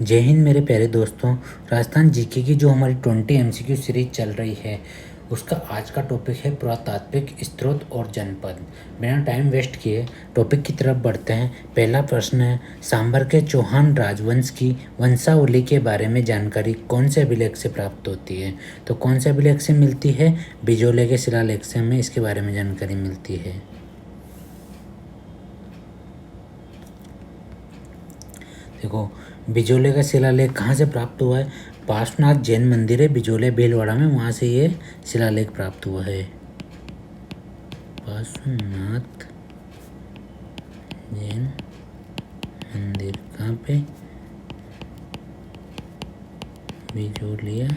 जय हिंद मेरे प्यारे दोस्तों। राजस्थान जीके की जो हमारी 20 एमसीक्यू सीरीज चल रही है उसका आज का टॉपिक है पुरातात्विक स्रोत और जनपद। बिना टाइम वेस्ट किए टॉपिक की तरफ बढ़ते हैं। पहला प्रश्न है, सांबर के चौहान राजवंश की वंशावली के बारे में जानकारी कौन से अभिलेख से प्राप्त होती है? तो कौन से अभिलेख से मिलती है? बिजोले के शिलालेख से हमें इसके बारे में जानकारी मिलती है। देखो, बिजोले का शिलालेख कहाँ से प्राप्त हुआ है? पार्श्वनाथ जैन मंदिर है बिजोले भीलवाड़ा में, वहाँ से ये शिलालेख प्राप्त हुआ है। पार्श्वनाथ जैन मंदिर कहाँ पे? बिजोलिया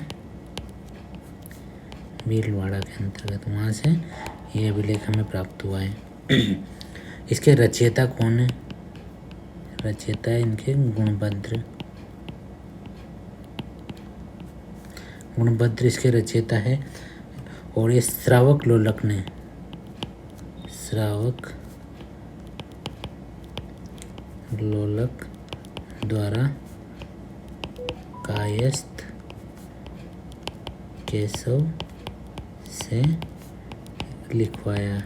भीलवाड़ा के अंतर्गत, वहाँ से ये अभिलेख हमें प्राप्त हुआ है। इसके रचयिता कौन है? रचयिता है इनके गुणभद्र। गुणभद्र इसके रचयिता है और ये श्रावक लोलक ने, श्रावक लोलक द्वारा कायस्थ केशव से लिखवाया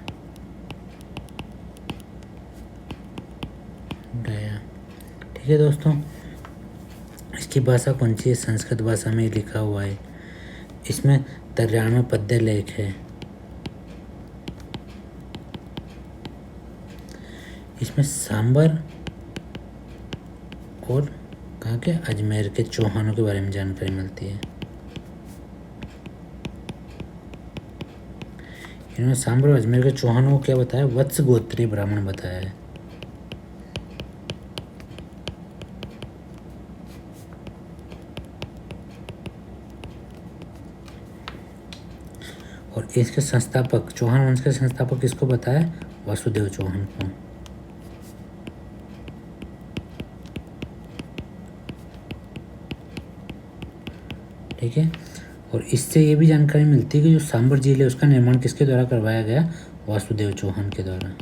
गया। ठीक है दोस्तों, इसकी भाषा कौन सी है? संस्कृत भाषा में लिखा हुआ है। इसमें 93 पद्य लेख है। इसमें सांबर और कहाँ के? अजमेर के चौहानों के बारे में जानकारी मिलती है। इन्होंने सांबर और अजमेर के चौहानों को क्या बताया? वत्स गोत्रीय ब्राह्मण बताया है। और इसके संस्थापक, चौहान वंश के संस्थापक किसको बताया? वासुदेव चौहान को। ठीक है, और इससे ये भी जानकारी मिलती है कि जो सांबर झील है उसका निर्माण किसके द्वारा करवाया गया? वासुदेव चौहान के द्वारा।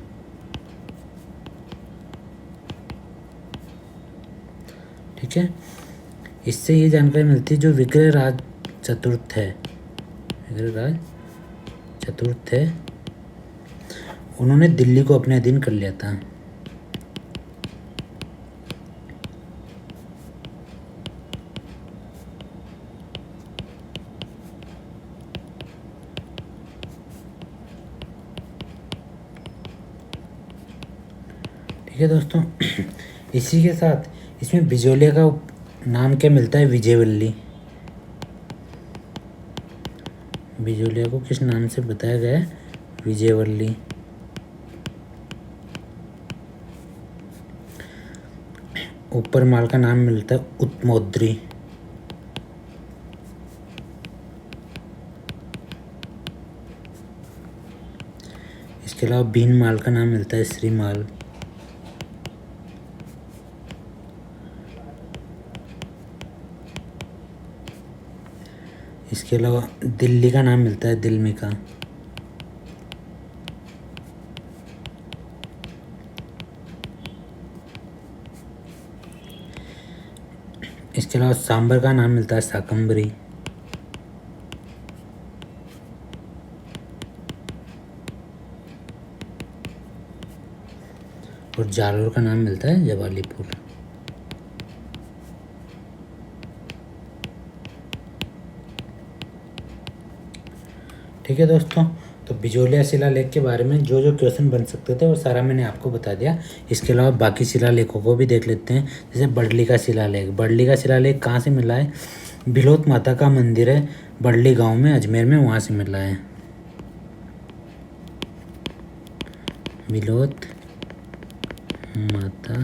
ठीक है, इससे ये जानकारी मिलती है जो विग्रहराज चतुर्थ है, विग्रहराज चतुर्थ है, उन्होंने दिल्ली को अपने अधीन कर लिया था। ठीक है दोस्तों, इसी के साथ इसमें बिजोलिया का नाम क्या मिलता है? विजयवल्ली। बिजोलिया को किस नाम से बताया गया है? विजयवल्ली। ऊपर माल का नाम मिलता है उत्तमोद्री। इसके अलावा भीन माल का नाम मिलता है श्रीमाल। इसके अलावा दिल्ली का नाम मिलता है दिल्मी का। इसके अलावा सांबर का नाम मिलता है शाकंभरी। और जालोर का नाम मिलता है जवालीपुर। ठीक है दोस्तों, तो बिजोलिया शिलालेख के बारे में जो जो क्वेश्चन बन सकते थे वो सारा मैंने आपको बता दिया। इसके अलावा बाकी शिलालेखों को भी देख लेते हैं। जैसे बड़ली का शिलालेख, बड़ली का शिलालेख कहाँ से मिला है? बिलोत माता का मंदिर है बड़ली गांव में, अजमेर में, वहाँ से मिला है। बिलोत माता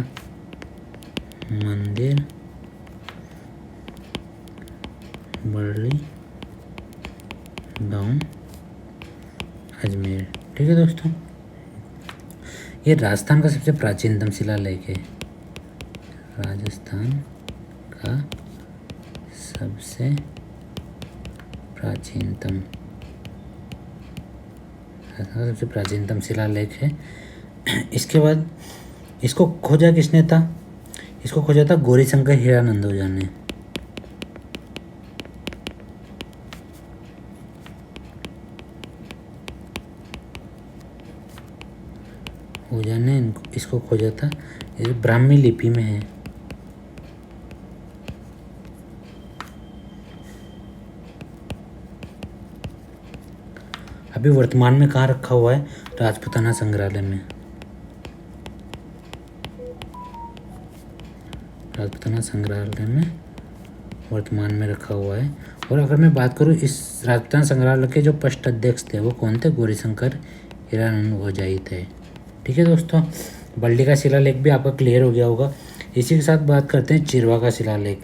मंदिर बड़ली गांव, अजमेर। ठीक है दोस्तों, ये राजस्थान का सबसे प्राचीनतम शिलालेख है। राजस्थान का सबसे प्राचीनतम, सबसे प्राचीनतम शिलालेख है। इसके बाद इसको खोजा किसने था? इसको खोजा था गौरीशंकर हीरानंद ओझा ने। ओझा ने इसको खोजा था, ये ब्राह्मी लिपि में है। अभी वर्तमान में कहाँ रखा हुआ है? राजपूताना संग्रहालय में। राजपूताना संग्रहालय में वर्तमान में रखा हुआ है। और अगर मैं बात करूँ इस राजपूताना संग्रहालय के जो फर्स्ट अध्यक्ष थे वो कौन थे? गौरीशंकर हीरानंद ओझा ही थे। ठीक है दोस्तों, बल्ली का शिलालेख भी आपका क्लियर हो गया होगा। इसी के साथ बात करते हैं चिरवा का शिलालेख।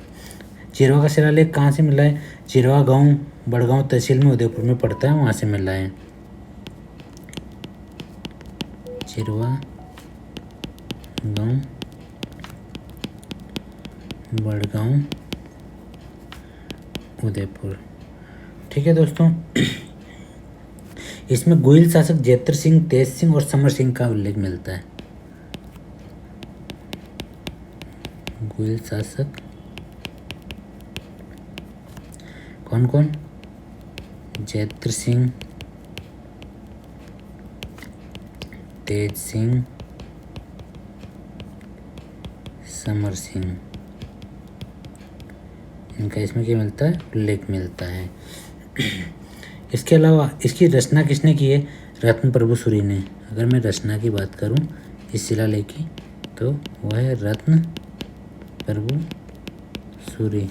चिरवा का शिलालेख कहाँ से मिला है? चिरवा गांव बड़गांव तहसील में उदयपुर में पड़ता है, वहाँ से मिला है। चिरवा गांव बड़गांव उदयपुर। ठीक है दोस्तों, इसमें गोइल शासक जैत्र सिंह, तेज सिंह और समर सिंह का उल्लेख मिलता है। गोइल शासक कौन कौन? जैत्र सिंह, तेज सिंह, समर सिंह, इनका इसमें क्या मिलता है? उल्लेख मिलता है। इसके अलावा इसकी रचना किसने की है? रत्न प्रभु सूरी ने। अगर मैं रचना की बात करूं इस शिलालेख की तो वह है रत्न प्रभु सूरी,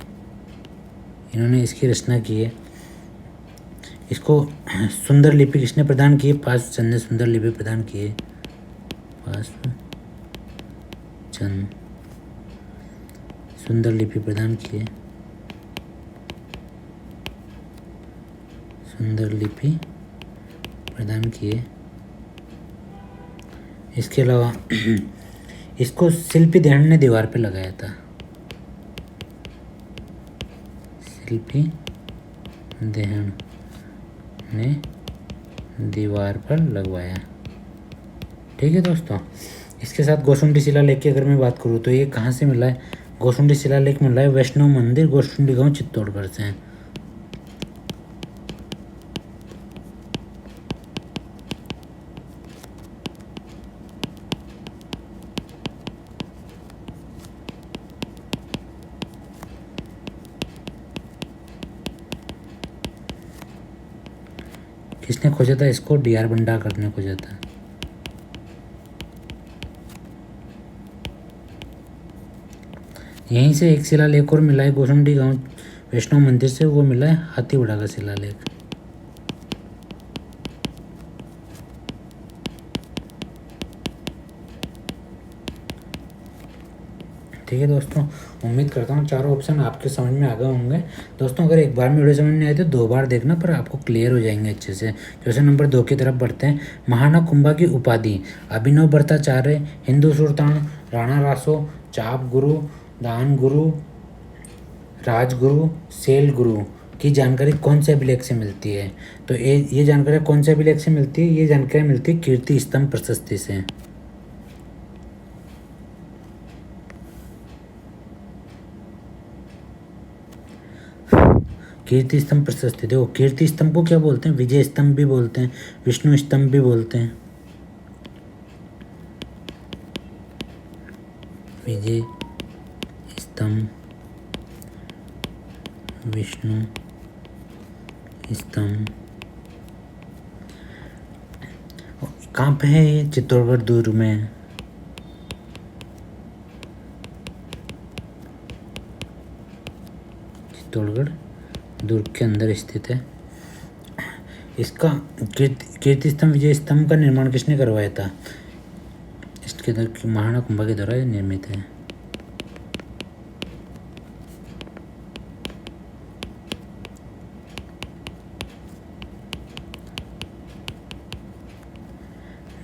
इन्होंने इसकी रचना की है। इसको सुंदर लिपि किसने प्रदान की है? पासचंद ने सुंदर लिपि प्रदान की है। पासचंद सुंदर लिपि प्रदान की है। सुंदर लिपि प्रदान किए। इसके अलावा इसको शिल्पी दहन ने दीवार पर लगाया था। शिल्पी दहन ने दीवार पर लगवाया। ठीक है दोस्तों, इसके साथ गोसुंडी शिलालेख की अगर मैं बात करूँ तो ये कहाँ से मिला है? गोसुंडी शिलालेख मिला है वैष्णव मंदिर गोसुंडी गांव चित्तौड़गढ़ से। किसने खोजा था इसको? डी.आर. भंडारकर ने खोजा था। यहीं से एक शिलालेख और मिला है गोसुंडी गांव वैष्णव मंदिर से, वो मिला है हाथीबड़ा का शिलालेख। ठीक है दोस्तों, उम्मीद करता हूँ चारों ऑप्शन आपके समझ में आ गए होंगे। दोस्तों अगर एक बार में वीडियो समझ नहीं आए तो 2 बार देखना, पर आपको क्लियर हो जाएंगे अच्छे से। क्वेश्चन नंबर 2 की तरफ बढ़ते हैं। महाना कुंभा की उपाधि अभिनव भट्टाचार्य, हिंदू सुल्तान, राणा रासो, चाप गुरु, दान गुरु, राजगुरु, सेल गुरु की जानकारी कौन से अभिलेख से मिलती है? तो ये जानकारी कौन से अभिलेख से मिलती है? ये जानकारी मिलती है कीर्ति स्तंभ प्रशस्ति से। कीर्ति स्तंभ प्रशस्ति, देखो कीर्ति स्तंभ को क्या बोलते हैं? विजय स्तंभ भी बोलते हैं, विष्णु स्तंभ भी बोलते हैं। विजय स्तंभ, विष्णु स्तंभ। कहाँ पे है ये? चित्तौड़गढ़ दुर्ग में। चित्तौड़गढ़ दुर्ग के अंदर स्थित है। इसका कीर्ति स्तंभ विजय स्तंभ का निर्माण किसने करवाया था? इसके अंदर महाना कुंभा के द्वारा निर्मित है।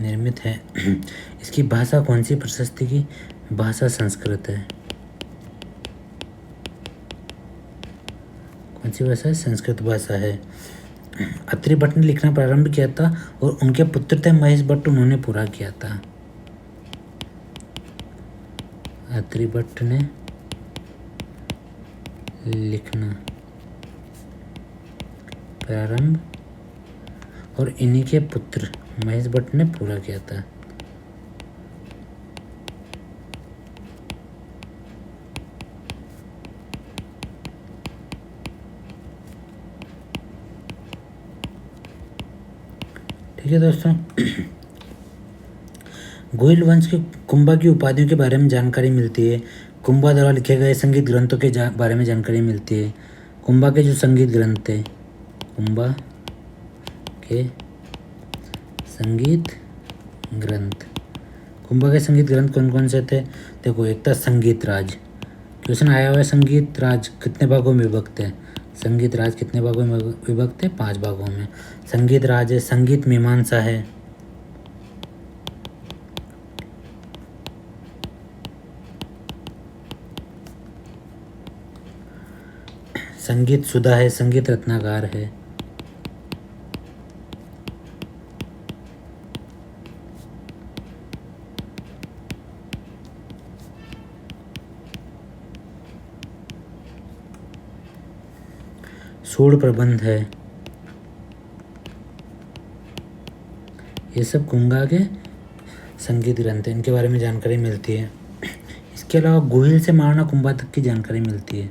निर्मित है। इसकी भाषा कौन सी प्रशस्ति की? भाषा संस्कृत है। कौन सी भाषा है? संस्कृत भाषा है। अत्रि भट्ट ने लिखना प्रारंभ किया था और उनके पुत्र थे महेश भट्ट, उन्होंने पूरा किया था। आर्यभट्ट ने लिखना प्रारंभ और इन्हीं के पुत्र महेश भट्ट ने पूरा किया था। ठीक है दोस्तों, गोहिल वंश के कुंभा की उपाधियों के बारे में जानकारी मिलती है। कुंभा द्वारा लिखे गए संगीत ग्रंथों के बारे में जानकारी मिलती है। कुंभा के जो संगीत ग्रंथ थे, कुंभा के संगीत ग्रंथ, कुंभा के संगीत ग्रंथ कौन कौन से थे? देखो, एक था संगीत राज। क्वेश्चन आया हुआ है संगीत राज कितने भागों में विभक्त है? संगीत राज कितने भागों में विभक्त है? 5 भागों में। संगीत राज है, संगीत मीमांसा है, संगीत सुधा है, संगीत रत्नाकर है, सूर प्रबंध है। ये सब कुंभा के संगीत ग्रंथ हैं, इनके बारे में जानकारी मिलती है। इसके अलावा गोहिल से महाराणा कुंभा तक की जानकारी मिलती है।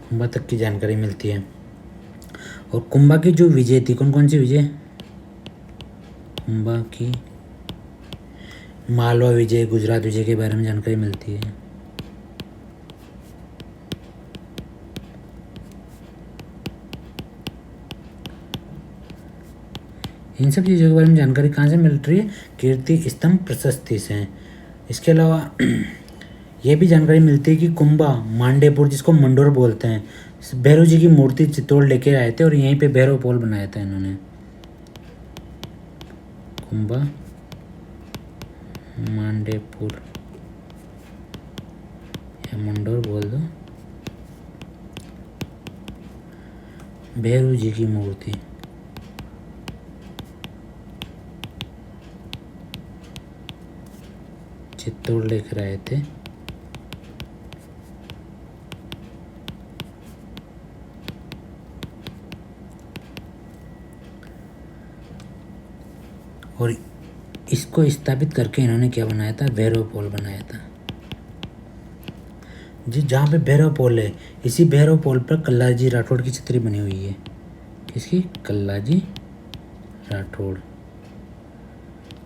कुंभा तक की जानकारी मिलती है। और कुंभा की जो विजय थी, कौन कौन सी विजय? कुंभा की मालवा विजय, गुजरात विजय के बारे में जानकारी मिलती है। इन सब चीज़ों के बारे में जानकारी कहाँ से मिल रही है? कीर्ति स्तंभ प्रशस्ति से। इसके अलावा ये भी जानकारी मिलती है कि कुंभा मांडेपुर, जिसको मंडोर बोलते हैं, भैरव जी की मूर्ति चित्तौड़ लेके आए थे और यहीं पे भैरव पोल बनाया था इन्होंने। कुंभा मांडेपुर या मंडोर बोल दो, भैरव जी की मूर्ति चित्तौड़ लेकर आए थे। और इसको स्थापित करके इन्होंने क्या बनाया था? भैरव पोल बनाया था। जी, जहाँ पे भैरव पोल है, इसी भैरव पोल पर कल्लाजी राठौड़ की छतरी बनी हुई है। किसकी? कल्लाजी राठौड़,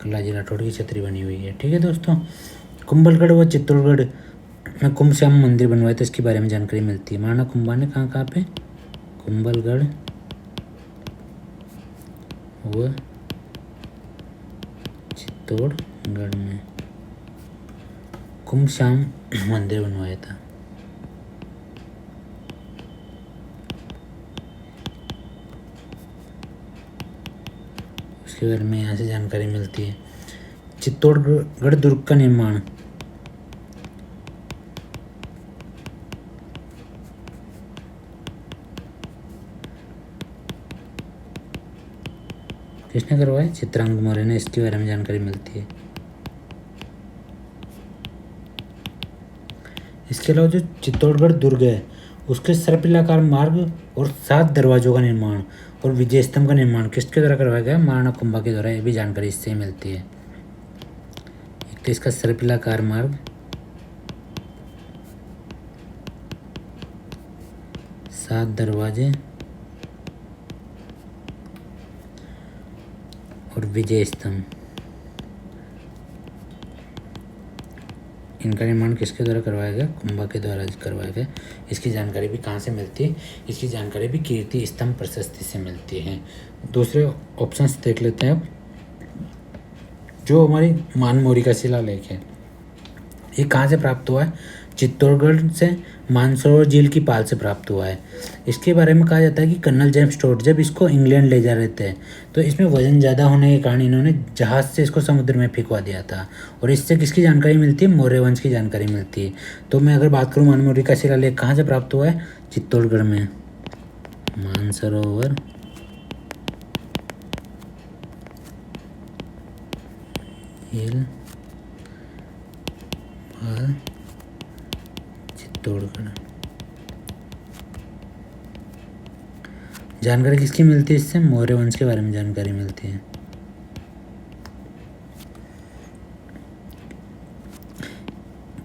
कल्लाजी राठौड़ की छतरी बनी हुई है। ठीक है दोस्तों, कुंभलगढ़ व चित्तौड़गढ़ में कुंभ श्याम मंदिर बनवाए थे, इसके बारे में जानकारी मिलती है। महाराणा कुंभा ने कहाँ कहाँ पे? कुंभलगढ़ व चित्तौड़गढ़ में कुंभ श्याम मंदिर बनवाया था। उसके बारे में यहाँ से जानकारी मिलती है। चित्तौड़गढ़ दुर्ग का निर्माण किसने करवाया? चित्रांगद मौर्य ने, इसके बारे में जानकारी मिलती है। इसके अलावा जो चित्तौड़गढ़ दुर्ग है, उसके सर्पिलाकार मार्ग और 7 दरवाजों का निर्माण और विजय स्तंभ का निर्माण किसके द्वारा करवाया गया? महाराणा कुंभा के द्वारा। ये भी जानकारी इससे मिलती है। एक तो इसका सर्पिलाकार मार्ग, 7 दरवाजे और विजय स्तंभ, इनका निर्माण किसके द्वारा करवाया गया? कुंभा के द्वारा करवाया गया। इसकी जानकारी भी कहाँ से मिलती है? इसकी जानकारी भी कीर्ति स्तंभ प्रशस्ति से मिलती है। दूसरे ऑप्शंस देख लेते हैं अब। जो हमारी मानमोरी का शिलालेख है, ये कहाँ से प्राप्त हुआ है? चित्तौड़गढ़ से मानसरोवर झील की पाल से प्राप्त हुआ है। इसके बारे में कहा जाता है कि कर्नल जेम्स टोड जब इसको इंग्लैंड ले जा रहे थे, तो इसमें वजन ज़्यादा होने के कारण इन्होंने जहाज़ से इसको समुद्र में फेंकवा दिया था। और इससे किसकी जानकारी मिलती है? मौर्य वंश की जानकारी मिलती है। तो मैं अगर बात करूँ मानमोरी का शिलालेख कहाँ से प्राप्त हुआ है? चित्तौड़गढ़ में। मानसरोवर, हिल और चित्तौड़गढ़। जानकारी किसकी मिलती है इससे? मौर्य वंश के बारे में जानकारी मिलती है।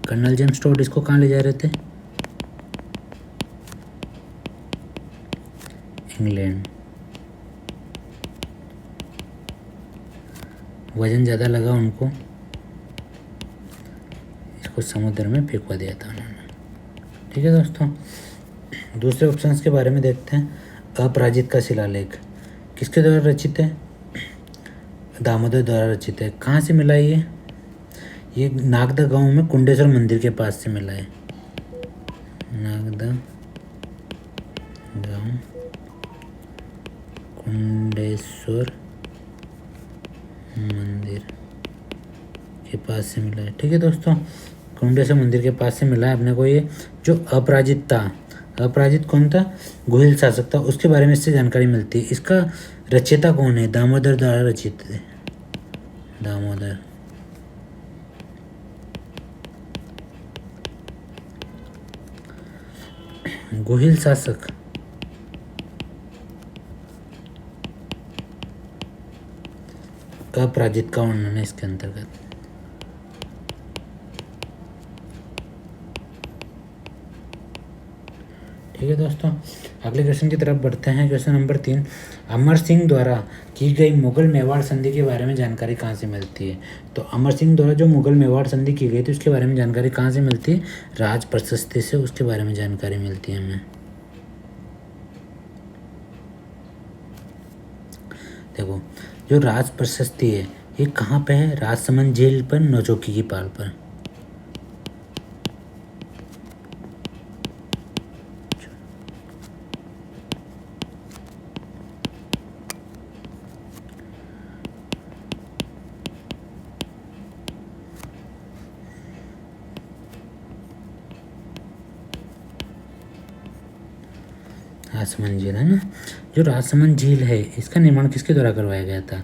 कर्नल जेम्स टोड इसको कहाँ ले जा रहे थे? इंग्लैंड। वजन ज़्यादा लगा उनको, इसको समुद्र में फेंकवा दिया था उन्होंने। ठीक है दोस्तों, दूसरे ऑप्शंस के बारे में देखते हैं। अपराजित का शिलालेख किसके द्वारा रचित है? दामोदर द्वारा रचित है। कहाँ से मिला ये नागदा गांव में कुंडेश्वर मंदिर के पास से मिला है। नागदा गांव कुंडेश्वर मंदिर के पास से मिला है। ठीक है दोस्तों, कुंडेश्वर मंदिर के पास से मिला है अपने को। ये जो अपराजित था, अपराजित कौन था? गुहिल शासक था, उसके बारे में इससे जानकारी मिलती है। इसका रचयिता कौन है? दामोदर द्वारा रचित है। दामोदर। गुहिल शासक अपराजित का वर्णन है इसके अंतर्गत। ठीक है दोस्तों, अगले क्वेश्चन की तरफ बढ़ते हैं। क्वेश्चन नंबर 3, अमर सिंह द्वारा की गई मुगल मेवाड़ संधि के बारे में जानकारी कहाँ से मिलती है? तो अमर सिंह द्वारा जो मुगल मेवाड़ संधि की गई थी उसके बारे में जानकारी कहाँ से मिलती है? राज प्रशस्ति से उसके बारे में जानकारी मिलती है हमें। देखो, जो राज प्रशस्ति है ये कहाँ पे है? राजसमंद झील पर, नौचौकी की पाल पर। राजसमंद झील है ना। जो राजसमंद झील है इसका निर्माण किसके द्वारा करवाया गया था?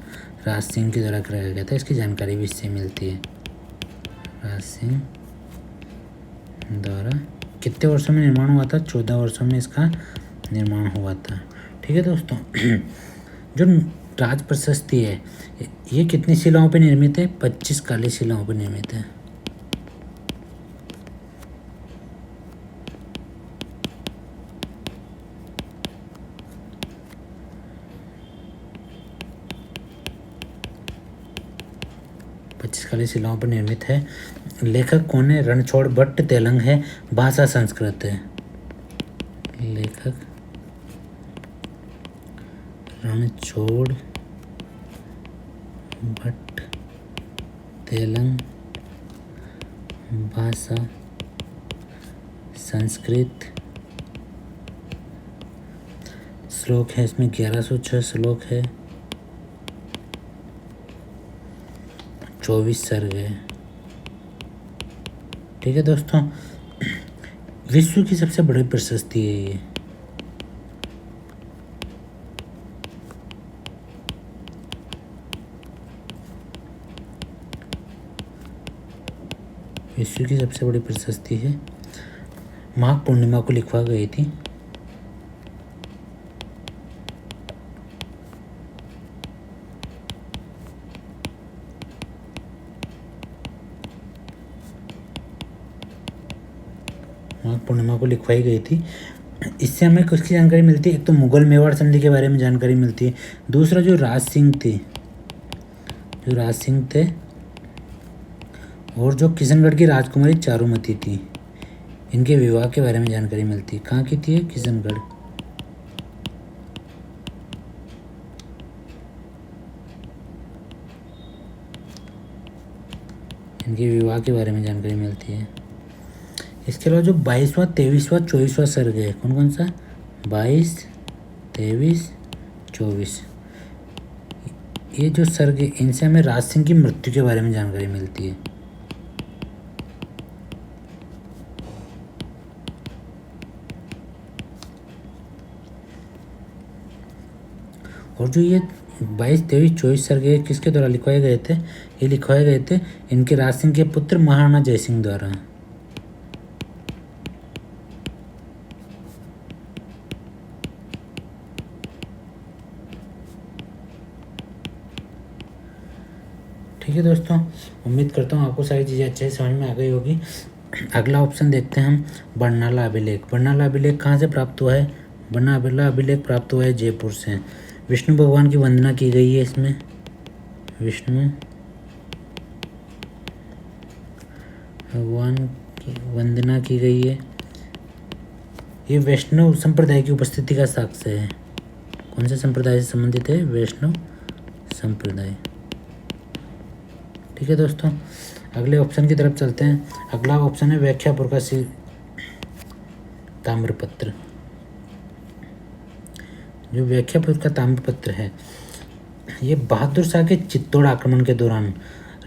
राज सिंह के द्वारा कराया गया था। इसकी जानकारी भी इससे मिलती है। राज सिंह द्वारा कितने वर्षों में निर्माण हुआ था? 14 वर्षों में इसका निर्माण हुआ था। ठीक है दोस्तों, जो राज प्रशस्ति है ये कितनी शिलाओं पर निर्मित है? 25 काली शिलाओं पर निर्मित है। काली शिलाओं पर निर्मित है। लेखक कौन है? रणछोड़ भट्ट तेलंग है। भाषा संस्कृत है। लेखक रणछोड़ भट्ट तेलंग, भाषा संस्कृत। श्लोक है इसमें 1106 श्लोक है, 24 सर्ग है। ठीक है दोस्तों, विश्व की सबसे बड़ी प्रशस्ति है ये। विश्व की सबसे बड़ी प्रशस्ति है। माघ पूर्णिमा को लिखवा गई थी। माघ पूर्णिमा को लिखवाई गई थी। इससे हमें किसकी जानकारी मिलती है? एक तो मुगल मेवाड़ संधि के बारे में जानकारी मिलती है। दूसरा जो राज सिंह थे और जो किशनगढ़ की राजकुमारी चारुमती थी, इनके विवाह के बारे में जानकारी मिलती है। कहाँ की थी? किशनगढ़। इनके विवाह के बारे में जानकारी मिलती है। इसके अलावा जो 22वां, 23वां, 24वां सर्ग है, कौन कौन सा? 22, 23, 24, ये जो सर्ग है इनसे हमें राज सिंह की मृत्यु के बारे में जानकारी मिलती है। और जो ये 22, 23, 24 सर्गे किसके द्वारा लिखवाए गए थे? ये लिखवाए गए थे इनके राज सिंह के पुत्र महाराणा जयसिंह द्वारा। ठीक है दोस्तों, उम्मीद करता हूँ आपको सारी चीज़ें अच्छे से समझ में आ गई होगी। अगला ऑप्शन देखते हैं हम, बरनाला अभिलेख। बरनाला अभिलेख कहाँ से प्राप्त हुआ है? बरनाला अभिलेख प्राप्त हुआ है जयपुर से। विष्णु भगवान की वंदना की गई है इसमें, विष्णु भगवान की वंदना की गई है। ये वैष्णव संप्रदाय की उपस्थिति का साक्ष्य है। कौन से संप्रदाय से संबंधित है? वैष्णव संप्रदाय। ठीक है दोस्तों, अगले ऑप्शन की तरफ चलते हैं। अगला ऑप्शन है व्याख्यापुर का ताम्रपत्र। जो व्याख्यापुर का ताम्रपत्र है, ये बहादुर शाह के चित्तौड़ आक्रमण के दौरान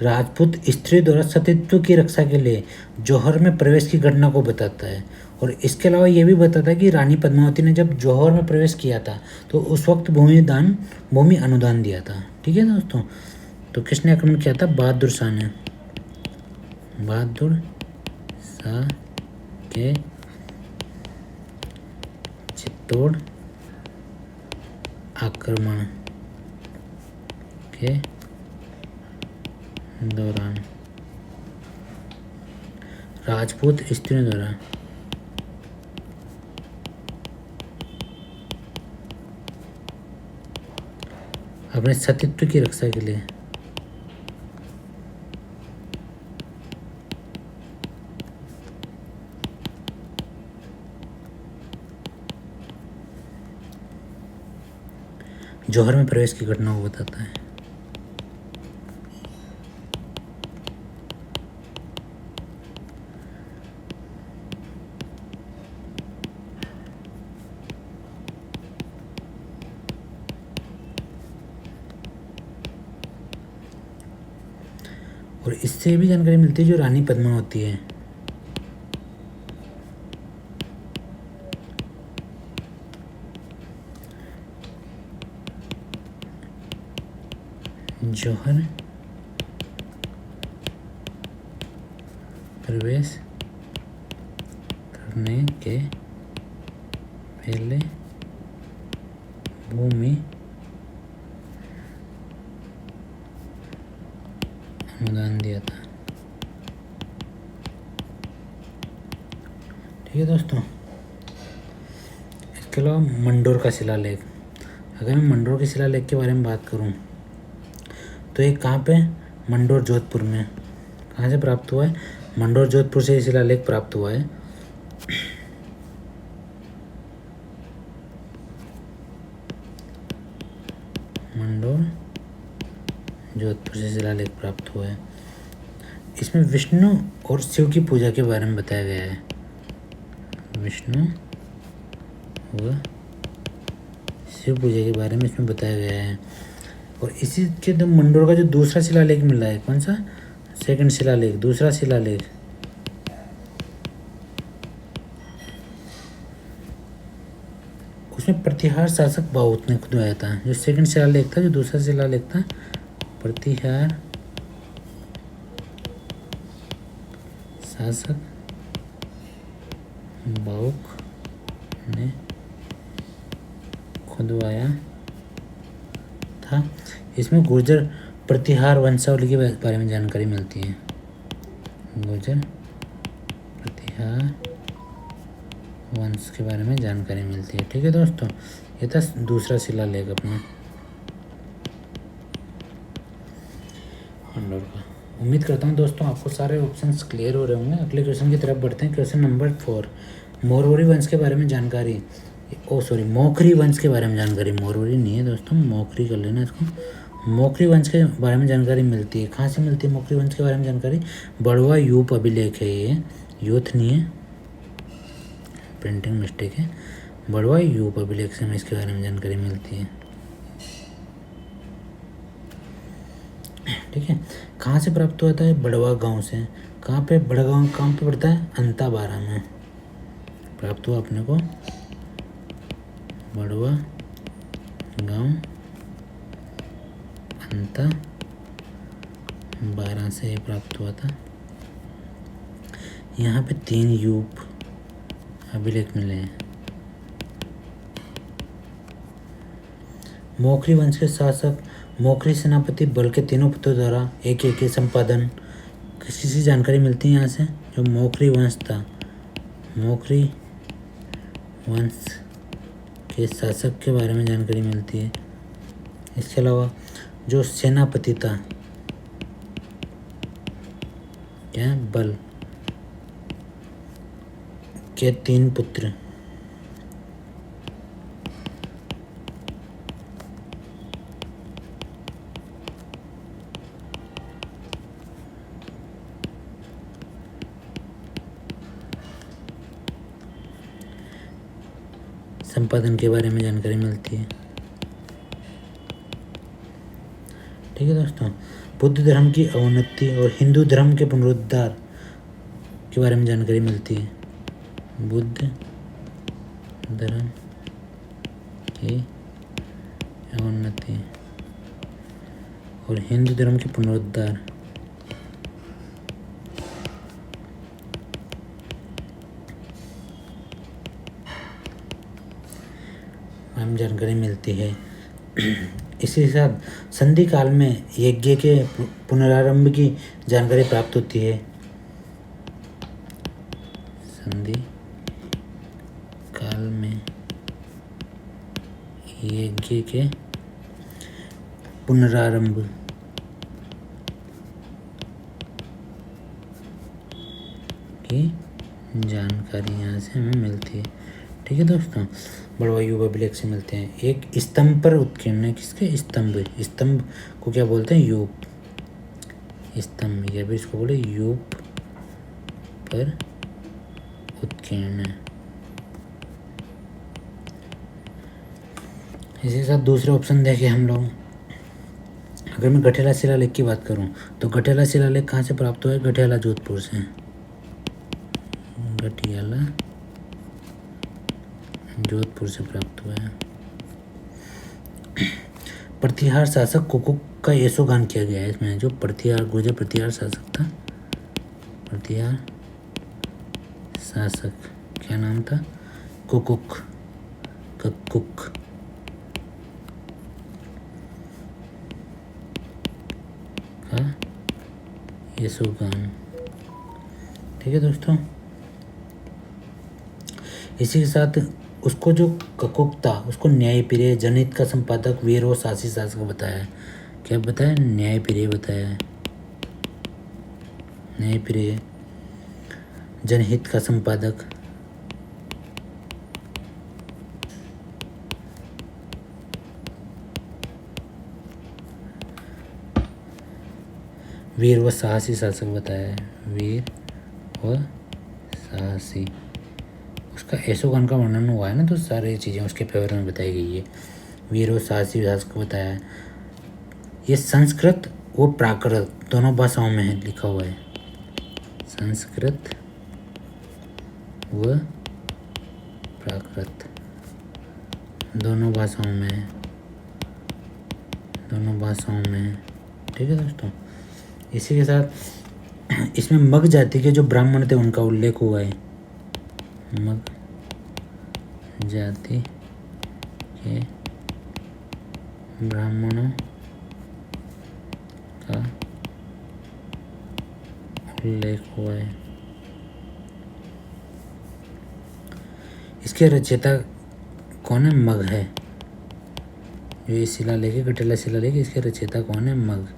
राजपूत स्त्री द्वारा सतीत्व की रक्षा के लिए जौहर में प्रवेश की घटना को बताता है। और इसके अलावा ये भी बताता है कि रानी पद्मावती ने जब जौहर में प्रवेश किया था तो उस वक्त भूमि अनुदान दिया था। ठीक है दोस्तों, तो किसने आक्रमण किया था? बहादुर शाह ने। बहादुर शाह के चित्तौड़ आक्रमण के दौरान राजपूत स्त्रियों द्वारा अपने सतीत्व की रक्षा के लिए जौहर में प्रवेश की घटना को बताता है। और इससे भी जानकारी मिलती है जो रानी पद्मावती है, जौहर प्रवेश करने के पहले भूमि अनुदान दिया था। ठीक है दोस्तों, इसके अलावा मंडोर का शिलालेख। अगर मैं मंडोर के शिलालेख के बारे में बात करूं तो ये कहाँ पे? मंडोर जोधपुर में। कहाँ से प्राप्त हुआ है? मंडोर जोधपुर से शिलालेख प्राप्त हुआ है। मंडोर जोधपुर से शिलालेख प्राप्त हुआ है। इसमें विष्णु और शिव की पूजा के बारे में बताया गया है। विष्णु व शिव पूजा के बारे में इसमें बताया गया है। और इसी के मंडोर का जो दूसरा शिलालेख मिल रहा है, कौन सा? सेकंड शिलालेख, दूसरा शिलालेख, उसमें प्रतिहार शासक बाहुत ने खुदवाया था। जो सेकंड शिलालेख था, जो दूसरा शिलालेख था, प्रतिहार शासक बाहुक ने खुदवाया था। इसमें गुर्जर प्रतिहार वंशावली के बारे में जानकारी मिलती है। गुर्जर प्रतिहार वंश के बारे में जानकारी मिलती है। ठीक है दोस्तों, ये था दूसरा शिलालेख अपना मंडोर का। उम्मीद करता हूँ दोस्तों आपको सारे ऑप्शंस क्लियर हो रहे होंगे। अगले क्वेश्चन की तरफ बढ़ते हैं। क्वेश्चन नंबर 4, मोरवरी वंश के बारे में जानकारी। मोखरी वंश के बारे में जानकारी। मोरवरी नहीं है दोस्तों, मोखरी कर लेना इसको। मोखरी वंश के बारे में जानकारी मिलती है। कहाँ से मिलती है मोखरी वंश के बारे में जानकारी? बड़वा यूप अभिलेख है। ये यूथ नहीं है, प्रिंटिंग मिस्टेक है। बड़वा यूप अभिलेख से हमें इसके बारे में जानकारी मिलती है। ठीक है, कहाँ से प्राप्त होता है? बड़वा गांव से। कहाँ पे? बड़गांव कहाँ पे पड़ता है? अंताबारा में प्राप्त हुआ अपने को। बड़वा गांव अंतः 12 से ये प्राप्त हुआ था। यहाँ पे 3 यूप अभिलेख मिले हैं। मोखरी वंश के शासक मोखरी सेनापति बल के तीनों पुत्रों द्वारा एक एक संपादन किसी जानकारी मिलती है यहाँ से। जो मोखरी वंश था, मोखरी वंश के शासक के बारे में जानकारी मिलती है। इसके अलावा जो सेनापति था, क्या, बल के 3 पुत्र, संपादन के बारे में जानकारी मिलती है। ठीक है दोस्तों, बुद्ध धर्म की अवनति और हिंदू धर्म के पुनरुद्धार के बारे में जानकारी मिलती है। बुद्ध धर्म की अवनति और हिंदू धर्म के पुनरुद्धार में जानकारी मिलती है। इसी के साथ संधि काल में यज्ञ के पुनरारंभ की जानकारी प्राप्त होती है। संधि काल में यज्ञ के पुनरारंभ की जानकारी यहाँ से हमें मिलती है। ठीक है दोस्तों, बड़वा युवा अभिलेख से मिलते हैं। एक स्तंभ पर उत्कीर्ण है, किसके, स्तंभ, स्तंभ को क्या बोलते हैं, यूप, स्तंभ, या भी इसको बोले यूप पर उत्कीर्ण है। इसी के साथ दूसरे ऑप्शन देखें हम लोग। अगर मैं गठेला शिलालेख की बात करूं तो गठेला शिलालेख कहाँ से प्राप्त हुआ है, गठियाला जोधपुर से। गठियाला जोधपुर से प्राप्त हुआ है। प्रतिहार शासक कुकुक का यशोगान किया गया है इसमें। जो प्रतिहार गुर्जर प्रतिहार शासक था, प्रतिहार शासक, क्या नाम था, कुकुक, कक्कुक, का यशोगान। ठीक है दोस्तों, इसी के साथ उसको जो ककुक था उसको न्यायप्रिय जनहित का संपादक वीर और शासी शासक बताया है। क्या बताया, न्यायप्रिय बताया है। न्यायप्रिय जनहित का संपादक वीर व साहसी शासक बताया है। वीर व साहसी, उसका यशोगान का वर्णन हुआ है ना, तो सारी चीज़ें उसके फेवर में बताई गई है। वीर और साहसी शासक बताया है। ये संस्कृत व प्राकृत दोनों भाषाओं में है, लिखा हुआ है। संस्कृत व प्राकृत दोनों भाषाओं में है, दोनों भाषाओं में है। ठीक है दोस्तों, इसी के साथ इसमें मग जाति के जो ब्राह्मण थे उनका उल्लेख हुआ है। मग जाति के ब्राह्मणों का उल्लेख हुआ है। इसके रचयिता कौन है, मग है। जो ये शिलालेख है, गठेला शिलालेख, इसके रचयिता कौन है, मग।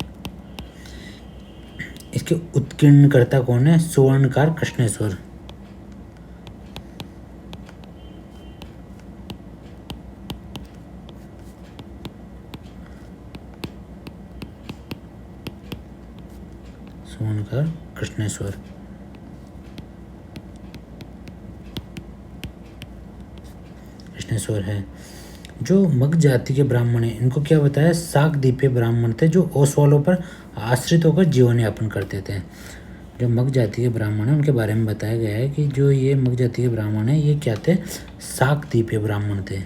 इसके उत्कीर्णकर्ता कौन है, सुवर्णकार कृष्णेश्वर। सुवर्णकार कृष्णेश्वर। कृष्णेश्वर है। जो मग जाति के ब्राह्मण हैं इनको क्या बताया, शाकद्वीपीय ब्राह्मण थे जो ओसवालों पर आश्रित होकर जीवन यापन करते थे। जो मग जाति के ब्राह्मण हैं उनके बारे में बताया गया है कि जो ये मग जाति के ब्राह्मण हैं ये क्या थे, शाकद्वीपीय ब्राह्मण थे।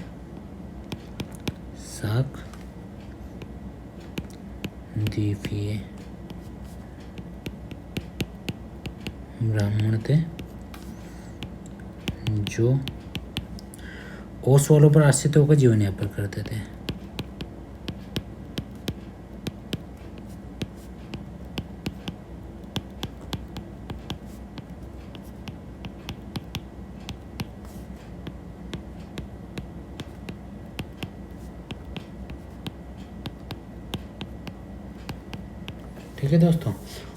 शाकद्वीपीय द्वीपीय ब्राह्मण थे जो ओसवालों पर आश्रित होकर जीवन यापन करते थे। ठीक है दोस्तों,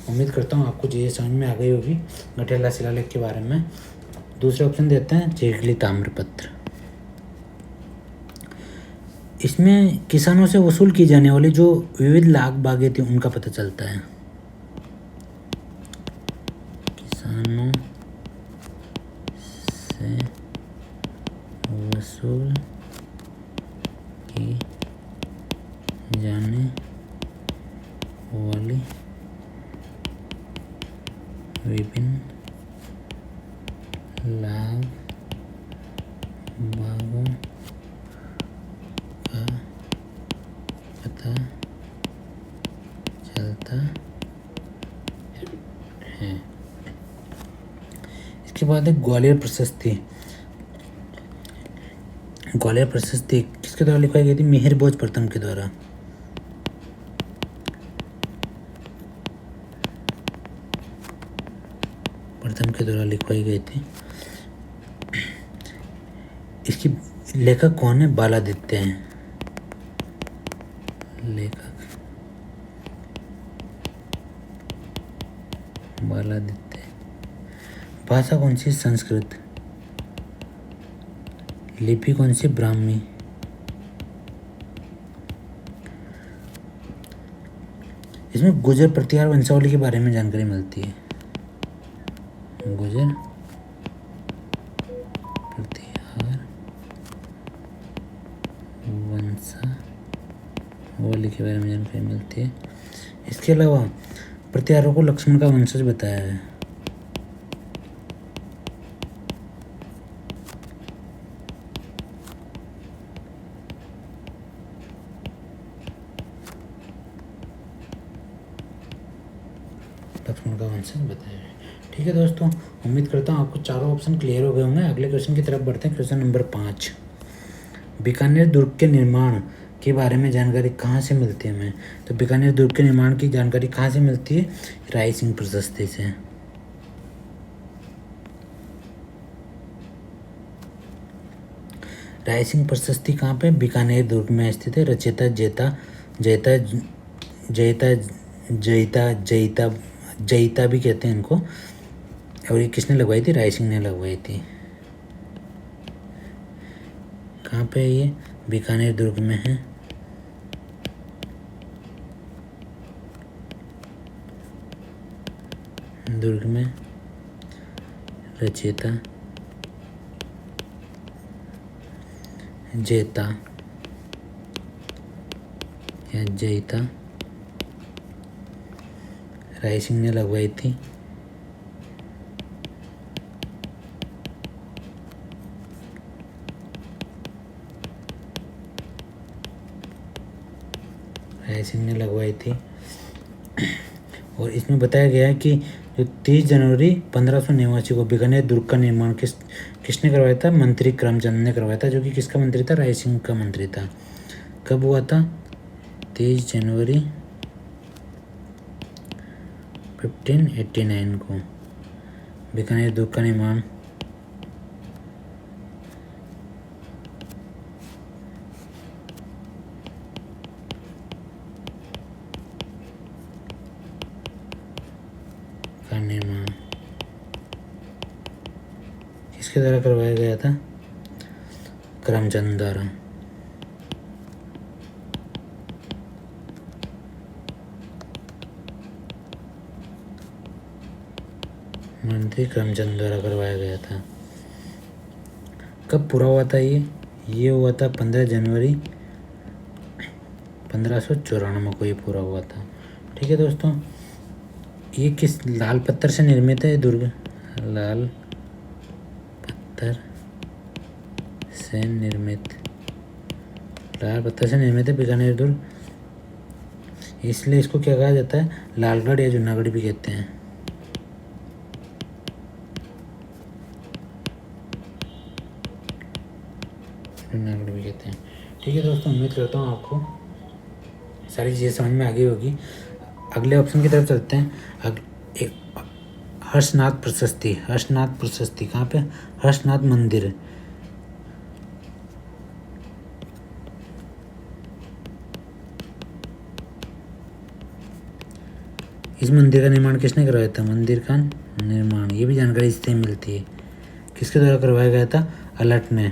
उम्मीद करता हूँ आपको चीज़ें समझ में आ गई होगी गठेला शिलालेख के बारे में। दूसरे ऑप्शन देते हैं चीखली ताम्रपत्र। इसमें किसानों से वसूल की जाने वाली जो विविध लाख बागें थी उनका पता चलता है। किसानों से वसूल की जाने वाली विभिन्न लाभ बागों का पता चलता है। इसके बाद है ग्वालियर प्रशस्ति। ग्वालियर प्रशस्ति किसके द्वारा लिखवाई गई थी? मिहिर भोज प्रथम के द्वारा। प्रथम के द्वारा लिखवाई गई थी। इसकी लेखक कौन है? बालादित्य हैं लेखक, बालादित्य। भाषा कौन सी? संस्कृत। लिपि कौन सी? ब्राह्मी। इसमें गुर्जर प्रतिहार वंशावली के बारे में जानकारी मिलती है। गुर्जर प्रतिहार वंशावली के बारे में जानकारी मिलती है। इसके अलावा प्रतिहारों को लक्ष्मण का वंशज बताया है। लक्ष्मण का वंशज बताया है। ठीक है दोस्तों, उम्मीद करता हूँ आपको चारों ऑप्शन क्लियर हो गए होंगे। अगले क्वेश्चन की तरफ बढ़ते हैं। क्वेश्चन नंबर 5, बीकानेर दुर्ग के निर्माण के बारे में जानकारी कहाँ से मिलती है हमें? तो बीकानेर दुर्ग के निर्माण की जानकारी कहाँ से मिलती है? राय सिंह प्रशस्ति से। राय सिंह प्रशस्ति कहाँ पे? बीकानेर दुर्ग में स्थित है। रचयिता जयता जयता जयता जयता जयता जयिता भी कहते हैं इनको। और ये किसने लगवाई थी? राय सिंह ने लगवाई थी। कहाँ पे है ये? बीकानेर दुर्ग में है। दुर्ग में रचयिता जयता या जयिता राय सिंह ने लगवाई थी। राय सिंह ने लगवाई थी। और इसमें बताया गया है कि जो 30 जनवरी 1589 को बीकानेर दुर्ग का निर्माण किसने करवाया था? मंत्री करमचंद ने करवाया था, जो कि किसका मंत्री था? राय सिंह का मंत्री था। कब हुआ था? 30 जनवरी 1589 को बीकानेर दुर्ग का निर्माण किसके द्वारा करवाया गया था? करमचंद द्वारा। मंत्री करमचंद द्वारा करवाया गया था। कब पूरा हुआ था ये हुआ था 15 जनवरी 1594 को ये पूरा हुआ था। ठीक है दोस्तों, ये किस लाल पत्थर से निर्मित है? दुर्ग लाल पत्थर से निर्मित है बीकानेर दुर्ग। इसलिए इसको क्या कहा जाता है, लालगढ़ या जूनागढ़ भी कहते हैं। जूनागढ़ भी कहते हैं। ठीक है दोस्तों, उम्मीद करता हूँ आपको सारी चीज़ें समझ में आ गई होगी। अगले ऑप्शन की तरफ चलते हैं। एक हर्षनाथ प्रशस्ति। हर्षनाथ प्रशस्ति कहाँ पे, हर्षनाथ मंदिर। इस मंदिर का निर्माण किसने करवाया था, मंदिर का निर्माण, ये भी जानकारी इससे मिलती है। किसके द्वारा करवाया गया था, अलर्ट ने।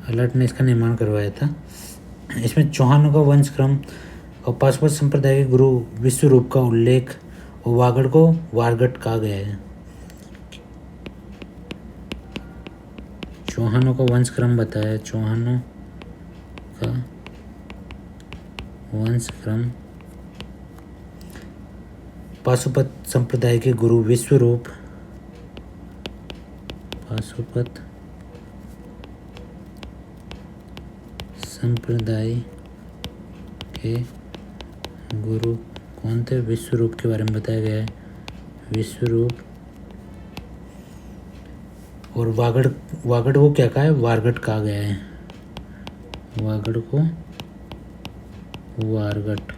अलर्ट ने इसका निर्माण करवाया था। इसमें चौहानों का वंशक्रम और पाशुपत संप्रदाय के गुरु विश्वरूप का उल्लेख और वागड़ को वारगट कहा गया है। चौहानों का वंशक्रम बताया, चौहानों का वंशक्रम पाशुपत संप्रदाय के गुरु विश्वरूप, पाशुपत संप्रदाय के गुरु कौन थे, विश्वरूप के बारे में बताया गया है, विश्वरूप। और वागड़, वागड़ को क्या कहा है, वारगट कहा गया है, वागड़ को वारगट।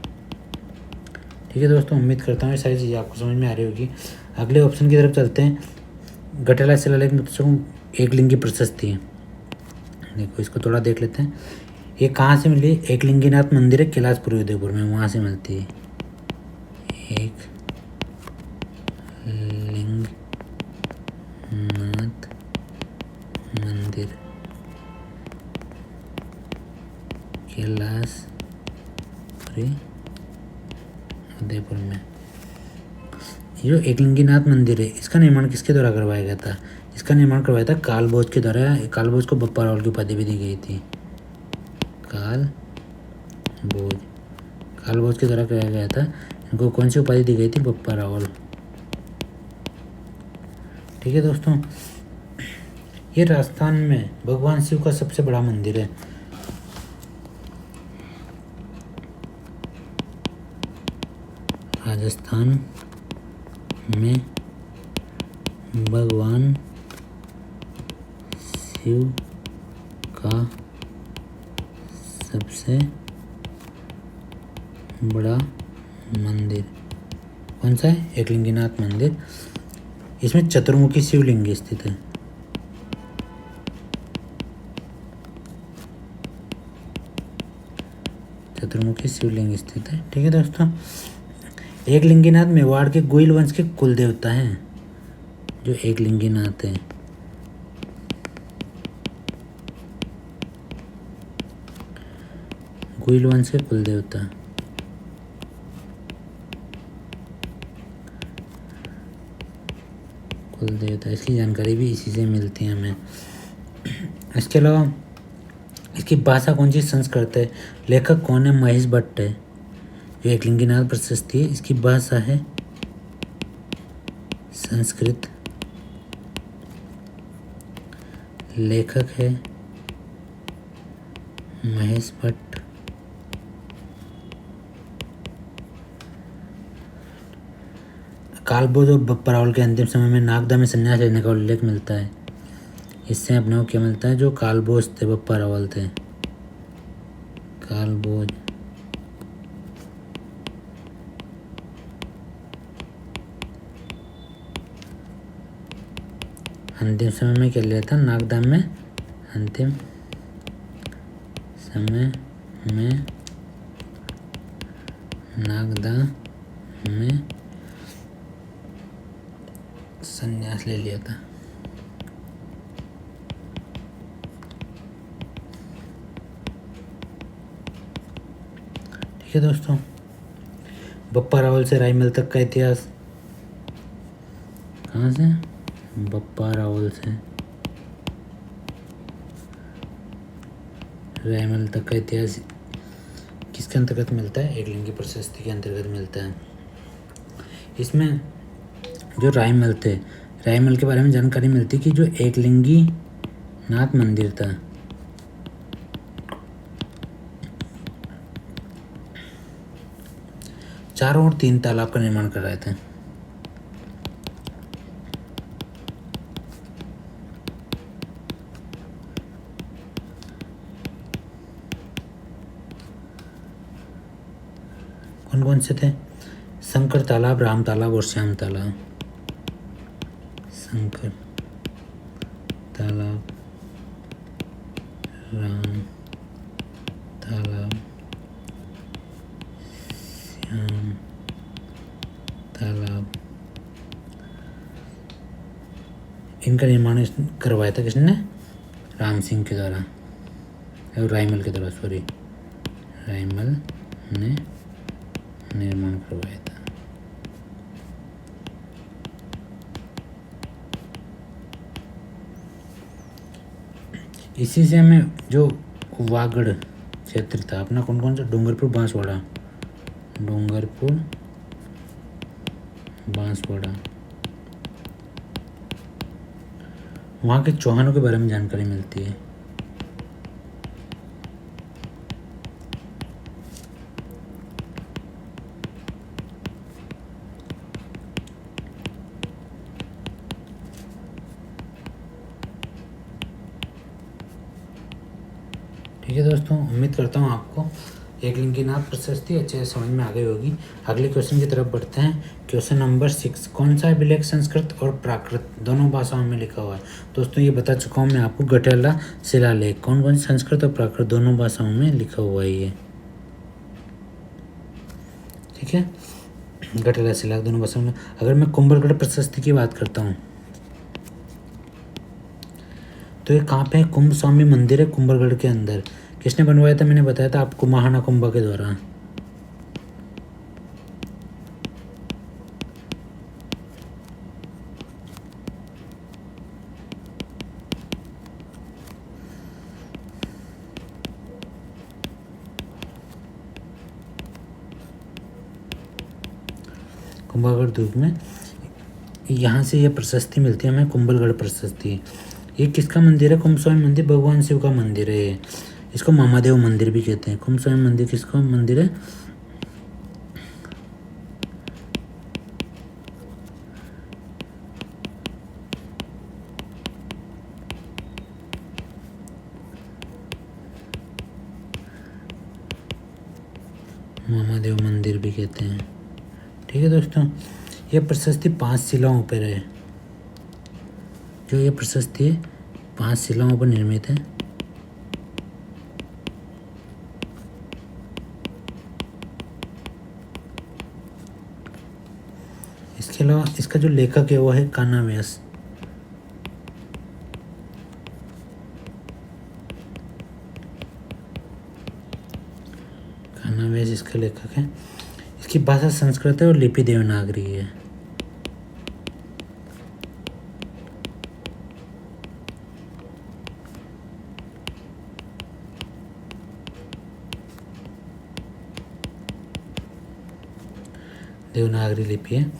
ठीक है दोस्तों, उम्मीद करता हूँ ये सारी चीज़ें आपको समझ में आ रही होगी। अगले ऑप्शन की तरफ चलते हैं। घटेला शिलालेख महोत्सव एकलिंगी प्रशस्ति। देखो इसको थोड़ा देख लेते हैं। ये कहाँ से मिली, एकलिंगीनाथ मंदिर है कैलाशपुर उदयपुर में, वहाँ से मिलती है। एक लिंगनाथ मंदिर कैलाशपुरी उदयपुर में। ये जो एकलिंगीनाथ मंदिर है, इसका निर्माण किसके द्वारा करवाया गया था, इसका निर्माण करवाया था कालभोज के द्वारा। कालभोज को बप्पा रावल की उपाधि भी दी गई थी। कालभोज, कालभोज के द्वारा कराया गया था। इनको कौन सी उपाधि दी गई थी, बप्पा रावल। ठीक है दोस्तों, ये राजस्थान में भगवान शिव का सबसे बड़ा मंदिर है। राजस्थान में भगवान शिव का सबसे बड़ा मंदिर कौन सा है, एकलिंगीनाथ मंदिर। इसमें चतुर्मुखी शिवलिंग स्थित है। चतुर्मुखी शिवलिंग स्थित है। ठीक है दोस्तों, एकलिंगीनाथ मेवाड़ के गोइल वंश के कुल देवता हैं। जो एकलिंगीनाथ हैं, गोइल वंश के कुल देवता। कुल देवता, इसकी जानकारी भी इसी से मिलती है हमें। इसके अलावा इसकी भाषा कौन सी, संस्कृत है। लेखक कौन है, महेश भट्ट है। जो एकलिंगीनाथ प्रशस्ति है, इसकी भाषा है संस्कृत। लेखक है महेश भट्ट। कालभोज और बप्पा रावल के अंतिम समय में नागदा में संन्यास लेने का उल्लेख मिलता है। इससे अपने को क्या मिलता है, जो कालभोज थे, बप्पा रावल थे। कालभोज अंतिम समय में क्या लिया था, नागदा में अंतिम समय में नागदा में संन्यास ले लिया था। ठीक है दोस्तों, बप्पा रावल से रायमल तक का इतिहास। कहाँ से, बप्पा रावल से रायमल तक का इतिहास किसके अंतर्गत मिलता है, एकलिंगी प्रशस्ति के अंतर्गत मिलता है। इसमें जो रायमल थे, रायमल के बारे में जानकारी मिलती कि जो एकलिंगी नाथ मंदिर था, चारों ओर 3 तालाब का निर्माण कर रहे थे। कौन कौन से थे? शंकर तालाब, राम तालाब और श्याम तालाब। शंकर तालाब, राम तालाब, श्याम तालाब। इनका निर्माण करवाया था किसने? राम सिंह के द्वारा, रायमल के द्वारा, सॉरी, रायमल ने निर्माण करवाया था। इसी से हमें जो वागड़ क्षेत्र था अपना, कौन कौन सा? डूंगरपुर, बांसवाड़ा, डूंगरपुर, बांसवाड़ा, वहाँ के चौहानों के बारे में जानकारी मिलती है। ठीक है दोस्तों, उम्मीद करता हूँ आपको एकलिंगीनाथ प्रशस्ति अच्छे से समझ में आ गई होगी। अगले क्वेश्चन की तरफ बढ़ते हैं। क्वेश्चन नंबर 6, कौन सा अभिलेख संस्कृत और प्राकृत दोनों भाषाओं में लिखा हुआ है? दोस्तों ये बता चुका हूँ मैं आपको, गठेला शिलालेख। कौन कौन संस्कृत और प्राकृत दोनों भाषाओं में लिखा हुआ है ये? ठीक है, गठेला शिलालेख दोनों भाषाओं में। अगर मैं कुंभलगढ़ प्रशस्ति की बात करता हूँ तो ये कहाँ पे है? कुंभ स्वामी मंदिर है कुंभलगढ़ के अंदर। किसने बनवाया था? मैंने बताया था आपको, महाना कुंभा के द्वारा। कुंभलगढ़ दुर्ग में यहाँ से ये प्रशस्ति मिलती है हमें, कुंभलगढ़ प्रशस्ति। ये किसका मंदिर है? कुंभ स्वामी मंदिर भगवान शिव का मंदिर है ये। इसको मामादेव मंदिर भी कहते हैं। कुंभ स्वामी मंदिर किसका मंदिर है? मामादेव मंदिर भी कहते हैं। ठीक है दोस्तों, यह प्रशस्ति 5 शिलाओं पर है। जो ये प्रशस्ति है 5 शिलाओं पर निर्मित है। इसके अलावा इसका जो लेखक है वो है कान्हा व्यास। कान्हा व्यास इसका लेखक है। इसकी भाषा संस्कृत है और लिपि देवनागरी है। देवनागरी लिपि है।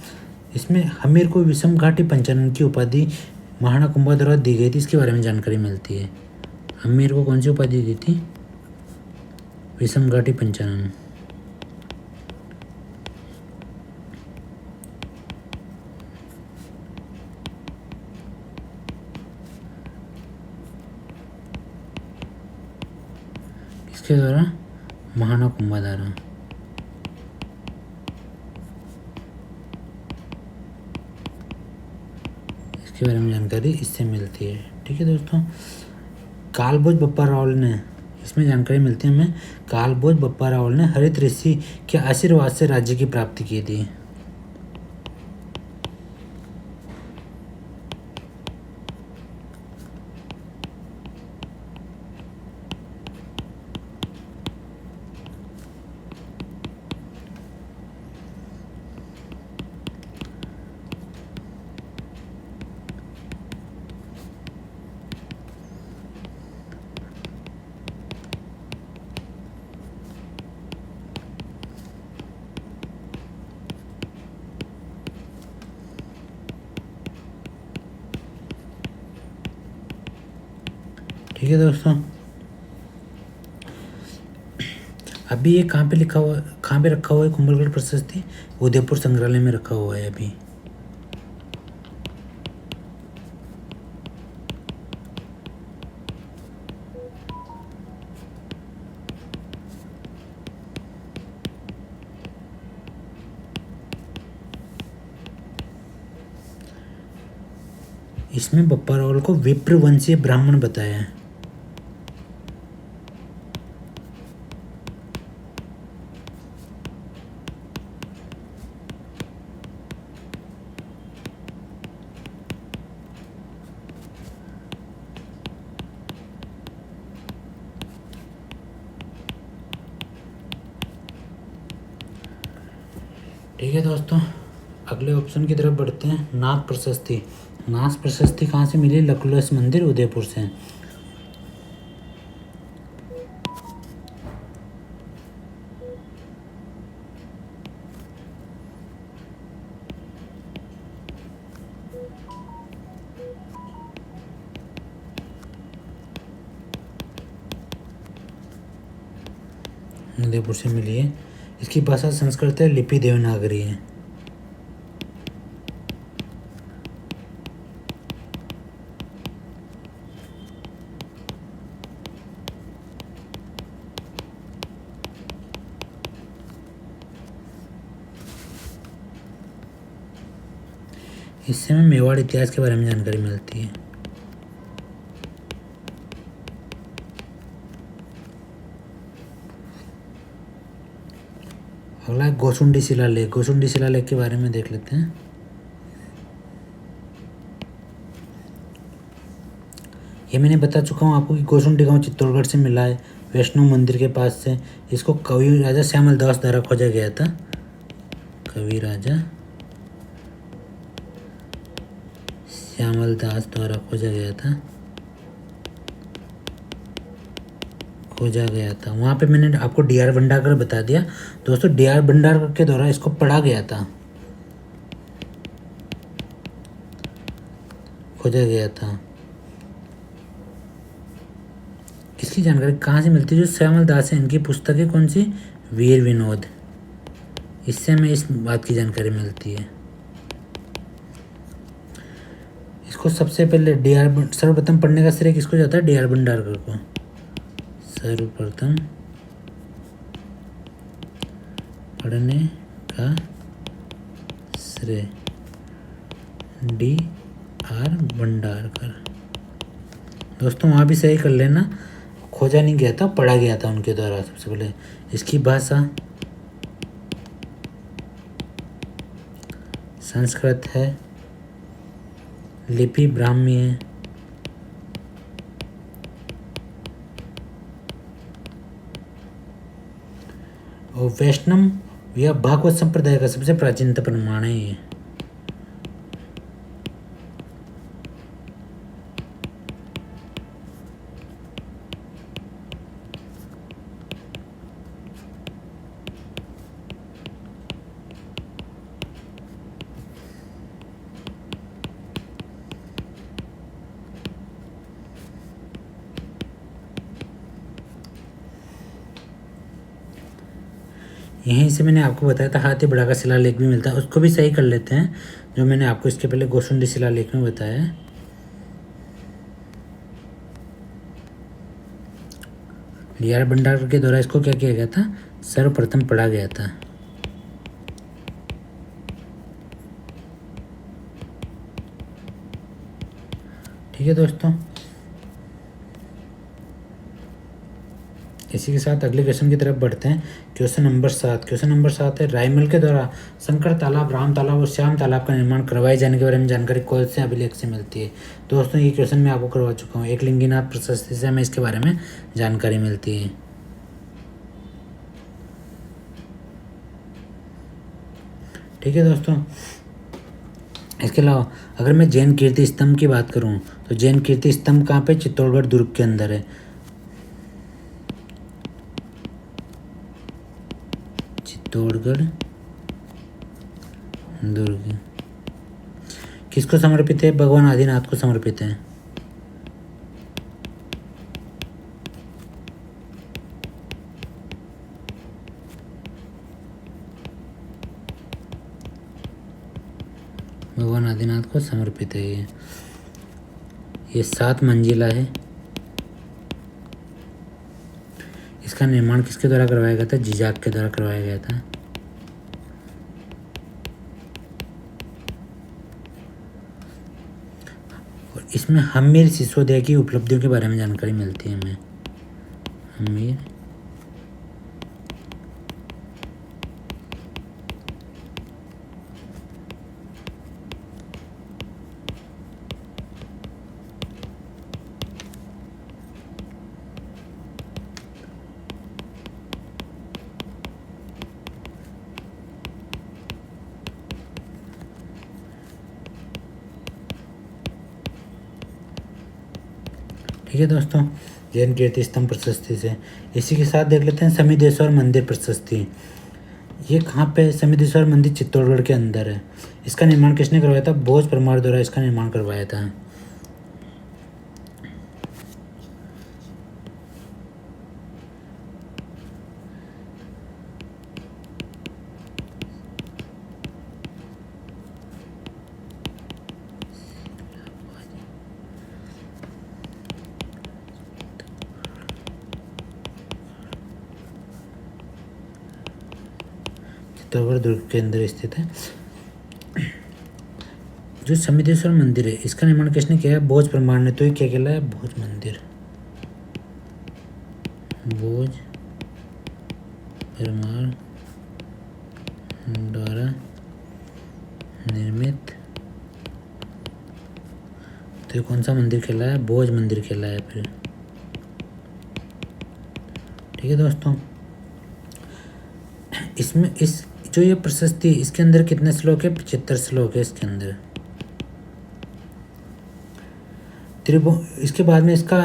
इसमें हमीर को विषम घाटी पंचानन की उपाधि महाना कुंभा द्वारा दी गई थी, इसके बारे में जानकारी मिलती है। हमीर को कौन सी उपाधि दी थी? विषम घाटी पंचानन। किसके द्वारा? महाना कुंभा द्वारा। इसके बारे में जानकारी इससे मिलती है। ठीक है दोस्तों, कालभोज बप्पा रावल ने, इसमें जानकारी मिलती है हमें, कालभोज बप्पा रावल ने हरित ऋषि के आशीर्वाद से राज्य की प्राप्ति की थी। ठीक है दोस्तों, अभी ये कहाँ पे लिखा हुआ, कहाँ पे रखा हुआ है कुंभलगढ़ प्रशस्ति? उदयपुर संग्रहालय में रखा हुआ है अभी। इसमें बप्पा रावल को विप्र वंशीय ब्राह्मण बताया है। ठीक है दोस्तों, अगले ऑप्शन की तरफ बढ़ते हैं। नाथ प्रशस्ति। नाथ प्रशस्ति कहाँ से मिली? लकुलस मंदिर उदयपुर से। उदयपुर से मिली है। इसकी भाषा संस्कृत है, लिपि देवनागरी है। इससे हमें मेवाड़ इतिहास के बारे में जानकारी मिलती है। अगला है गोसुंडी शिलालेख। गोसुंडी शिलालेख के बारे में देख लेते हैं। ये मैंने बता चुका हूँ आपको कि गोसुंडी गांव चित्तौड़गढ़ से मिला है, वैष्णो मंदिर के पास से। इसको कवि राजा श्यामल दास द्वारा खोजा गया था। कवि राजा श्यामल दास द्वारा खोजा गया था। वहाँ पे मैंने आपको डी.आर. भंडारकर बता दिया। दोस्तों डी.आर. भंडारकर के द्वारा इसको पढ़ा गया था, खोजा गया था। इसकी जानकारी कहाँ से मिलती है? जो श्यामल दास है, इनकी पुस्तक है कौन सी? वीर विनोद। इससे हमें इस बात की जानकारी मिलती है। इसको सबसे पहले सर्वप्रथम पढ़ने का श्रेय किसको जाता है? डी.आर. भंडारकर को। सर्वप्रथम पढ़ने का श्रेय डी.आर. भंडारकर। दोस्तों वहाँ भी सही कर लेना, खोजा नहीं गया था, पढ़ा गया था उनके द्वारा सबसे पहले। इसकी भाषा संस्कृत है, लिपि ब्राह्मी है, और वैष्णव या भागवत संप्रदाय का सबसे प्राचीनतम प्रमाण है ये। यहीं से मैंने आपको बताया था हाथी बड़ा का शिलालेख भी मिलता है, उसको भी सही कर लेते हैं, जो मैंने आपको इसके पहले गोसुंडी शिलालेख में बताया है। डी.आर. भंडारकर के द्वारा इसको क्या किया गया था? सर्वप्रथम पढ़ा गया था। ठीक है दोस्तों, इसी के साथ अगले क्वेश्चन की तरफ बढ़ते हैं। Question number 7। क्वेश्चन नंबर 7 है, रायमल के द्वारा शंकर तालाब, राम तालाब और श्याम तालाब का निर्माण करवाए जाने के बारे में जानकारी कौन से अभिलेख से मिलती है? दोस्तों ये क्वेश्चन मैं आपको करवा चुका हूँ। एकलिंगीनाथ प्रशस्ति से हमें इसके बारे में जानकारी मिलती है। ठीक है दोस्तों, इसके अलावा अगर मैं जैन कीर्ति स्तंभ की बात करूँ तो जैन कीर्ति स्तंभ कहाँ पे? चित्तौड़गढ़ दुर्ग के अंदर है। चित्तौड़गढ़ दुर्ग किसको समर्पित है? भगवान आदिनाथ को समर्पित है। भगवान आदिनाथ को समर्पित है ये 7 मंजिला है। इसका निर्माण किसके द्वारा करवाया गया था? जीजाक के द्वारा करवाया गया था। और इसमें हम्मीर सिसोदिया की उपलब्धियों के बारे में जानकारी मिलती है हमें। हम्मीर ठीक है दोस्तों, जैन कीर्ति स्तंभ प्रशस्ति से। इसी के साथ देख लेते हैं समिदेश्वर मंदिर प्रशस्ति। ये कहाँ पे? समिदेश्वर मंदिर चित्तौड़गढ़ के अंदर है। इसका निर्माण किसने करवाया था? भोज परमार द्वारा इसका निर्माण करवाया था। चित्तौड़गढ़ दुर्ग के अंदर स्थित है। जो समिदेश्वर मंदिर है इसका निर्माण किसने किया है? भोज परमार ने। तो ये क्या कहलाया? भोज मंदिर। भोज परमार द्वारा निर्मित। तो ये कौन सा मंदिर कहलाया? भोज मंदिर कहलाया फिर। ठीक है दोस्तों, इसमें इस जो ये प्रशस्ति इसके अंदर कितने श्लोक है? 75 श्लोक है इसके अंदर। इसके बाद में इसका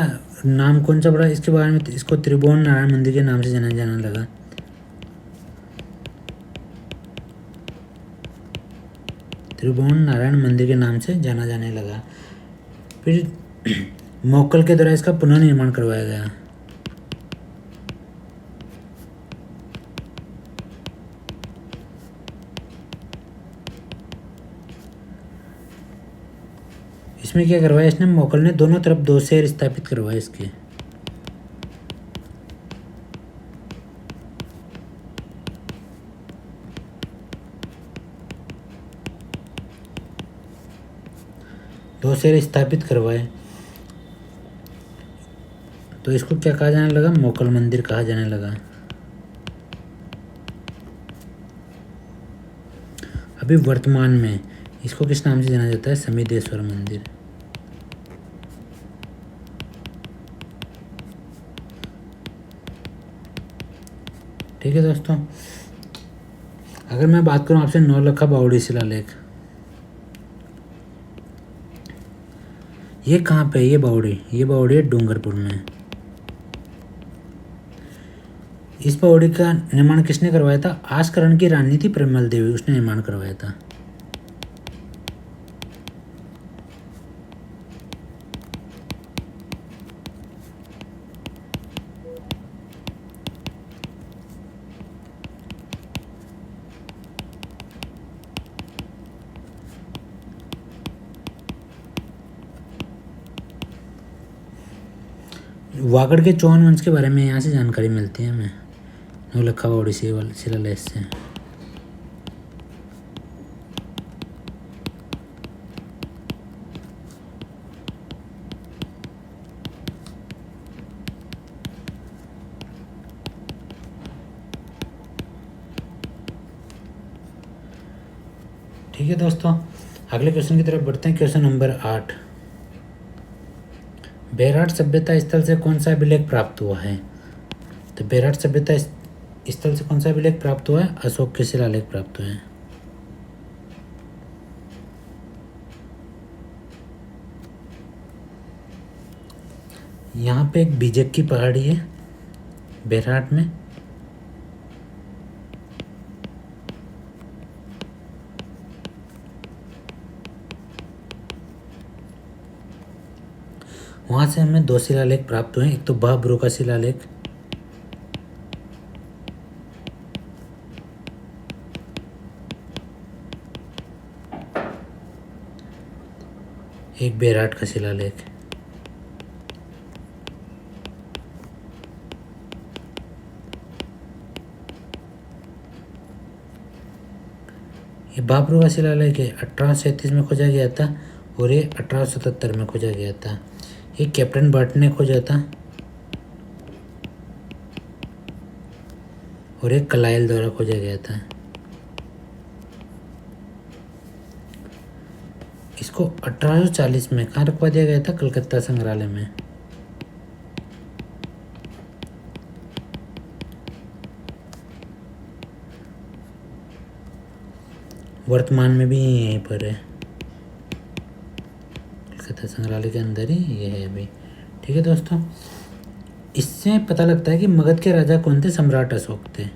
नाम कौन सा पड़ा? इसके बारे में इसको त्रिभुवन नारायण मंदिर के नाम से जाना जाने लगा। त्रिभुवन नारायण मंदिर के नाम से जाना जाने लगा। फिर मोक्कल के द्वारा इसका पुनर्निर्माण करवाया गया। इसमें क्या करवाया इसने? मोगल ने दोनों तरफ 2 शेर स्थापित करवाए इसके। दो शेर स्थापित करवाए तो इसको क्या कहा जाने लगा? मोगल मंदिर कहा जाने लगा। अभी वर्तमान में इसको किस नाम से जाना जाता है? समिदेश्वर मंदिर। ठीक है दोस्तों, अगर मैं बात करूं आपसे नौलखा बावड़ी शिलालेख, ये कहाँ पे है? ये बावड़ी है डूंगरपुर में। इस बावड़ी का निर्माण किसने करवाया था? आस्करण की रानी थी परिमल देवी, उसने निर्माण करवाया था। वागड़ के चौहान वंश के बारे में यहाँ से जानकारी मिलती है हमें नौलखा बावड़ी शिलालेख से। ठीक है दोस्तों, अगले क्वेश्चन की तरफ बढ़ते हैं। क्वेश्चन नंबर 8, बेरहाट सभ्यता स्थल से कौन सा अभिलेख प्राप्त हुआ है? तो बेरहाट सभ्यता स्थल से कौन सा अभिलेख प्राप्त हुआ है? अशोक के शिलालेख प्राप्त हुए हैं। यहाँ पे एक बीजक की पहाड़ी है बेरहाट में। वहाँ से हमें 2 शिलालेख प्राप्त हुए हैं। एक तो बहाब्रू का शिलालेख, एक बेराट का शिलालेख। ये बाबरू का शिलालेख है, 1837 में खोजा गया था और ये 1877 में खोजा गया था। ये कैप्टन बर्ट ने खोजा था और एक कलाइल द्वारा खोजा गया था। इसको 1840 में कहाँ रखवा दिया गया था? कलकत्ता संग्रहालय में। वर्तमान में भी यहीं पर है, कलकत्ता संग्रहालय के अंदर ही ये है अभी। ठीक है दोस्तों, इससे पता लगता है कि मगध के राजा कौन थे। सम्राट अशोक थे।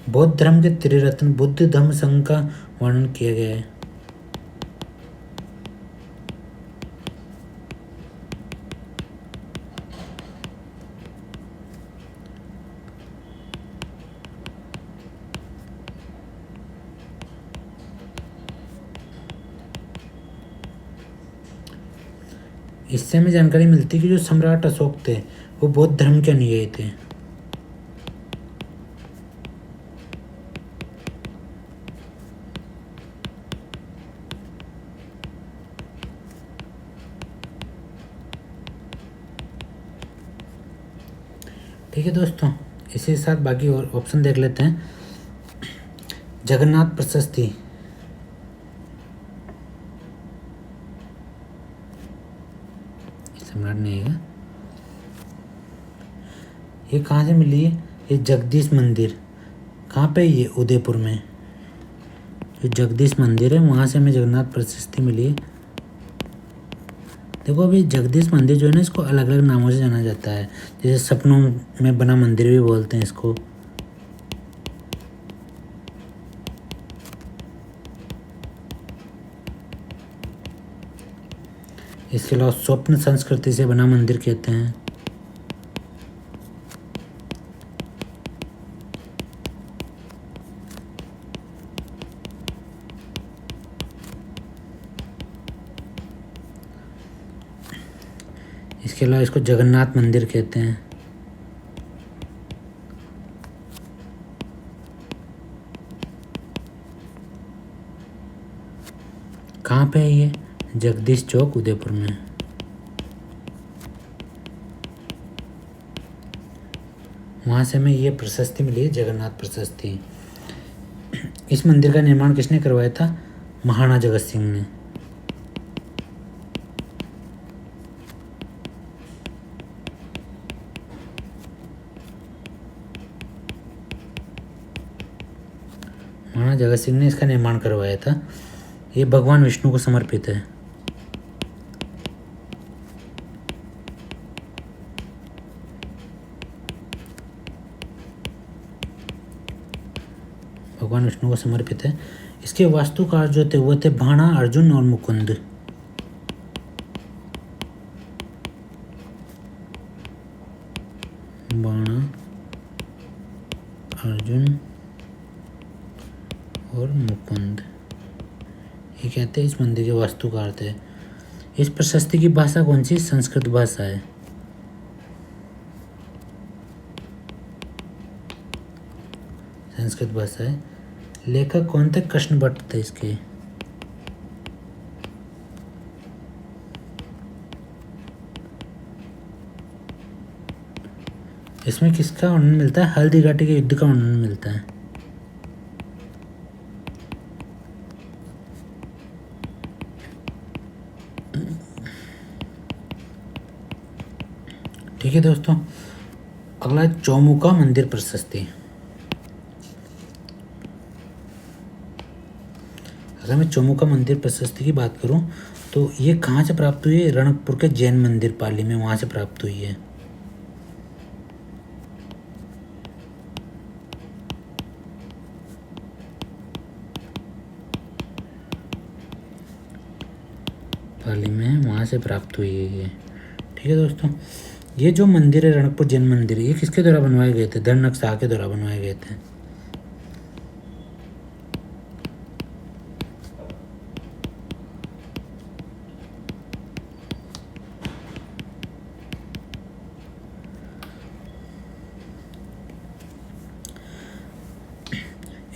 बौद्ध धर्म के त्रिरत्न बुद्ध धम्म संघ का वर्णन किया गया है। इससे हमें जानकारी मिलती है कि जो सम्राट अशोक थे वो बौद्ध धर्म के अनुयायी थे। ठीक है दोस्तों, इसी के साथ बाकी और ऑप्शन देख लेते हैं। जगन्नाथ प्रशस्ति, सम्राट नहीं है। ये कहाँ से मिली है? ये जगदीश मंदिर। कहाँ पे? ये उदयपुर में जो जगदीश मंदिर है वहाँ से हमें जगन्नाथ प्रशस्ति मिली है। देखो अभी जगदीश मंदिर जो है ना, इसको अलग अलग नामों से जाना जाता है। जैसे सपनों में बना मंदिर भी बोलते हैं इसको। इसके अलावा स्वप्न संस्कृति से बना मंदिर कहते हैं। इसके अलावा इसको जगन्नाथ मंदिर कहते हैं। कहाँ पे है ये? जगदीश चौक उदयपुर में। वहाँ से हमें ये प्रशस्ति मिली है, जगन्नाथ प्रशस्ति। इस मंदिर का निर्माण किसने करवाया था? महाराणा जगत सिंह ने। महाराणा जगत सिंह ने इसका निर्माण करवाया था। ये भगवान विष्णु को समर्पित है। भगवान विष्णु को समर्पित है। इसके वास्तुकार जो थे वो थे भाणा, अर्जुन और मुकुंद। भाणा, अर्जुन और मुकुंद, ये कहते हैं इस मंदिर के वास्तुकार थे। इस प्रशस्ति की भाषा कौन सी? संस्कृत भाषा है। संस्कृत भाषा है। लेखक कौन थे? कृष्ण भट्ट थे इसके। इसमें किसका वर्णन मिलता है? हल्दी घाटी के युद्ध का वर्णन मिलता है। ठीक है दोस्तों, अगला चौमुखा मंदिर प्रशस्ति। अगर मैं चौमुखा मंदिर प्रशस्ति की बात करूं तो ये कहाँ से प्राप्त हुई है? रणकपुर के जैन मंदिर पाली में, वहाँ से प्राप्त हुई है। पाली में, वहाँ से प्राप्त हुई है ये। ठीक है दोस्तों, ये जो मंदिर है रणकपुर जैन मंदिर, ये किसके द्वारा बनवाए गए थे? धनक शाह के द्वारा बनवाए गए थे।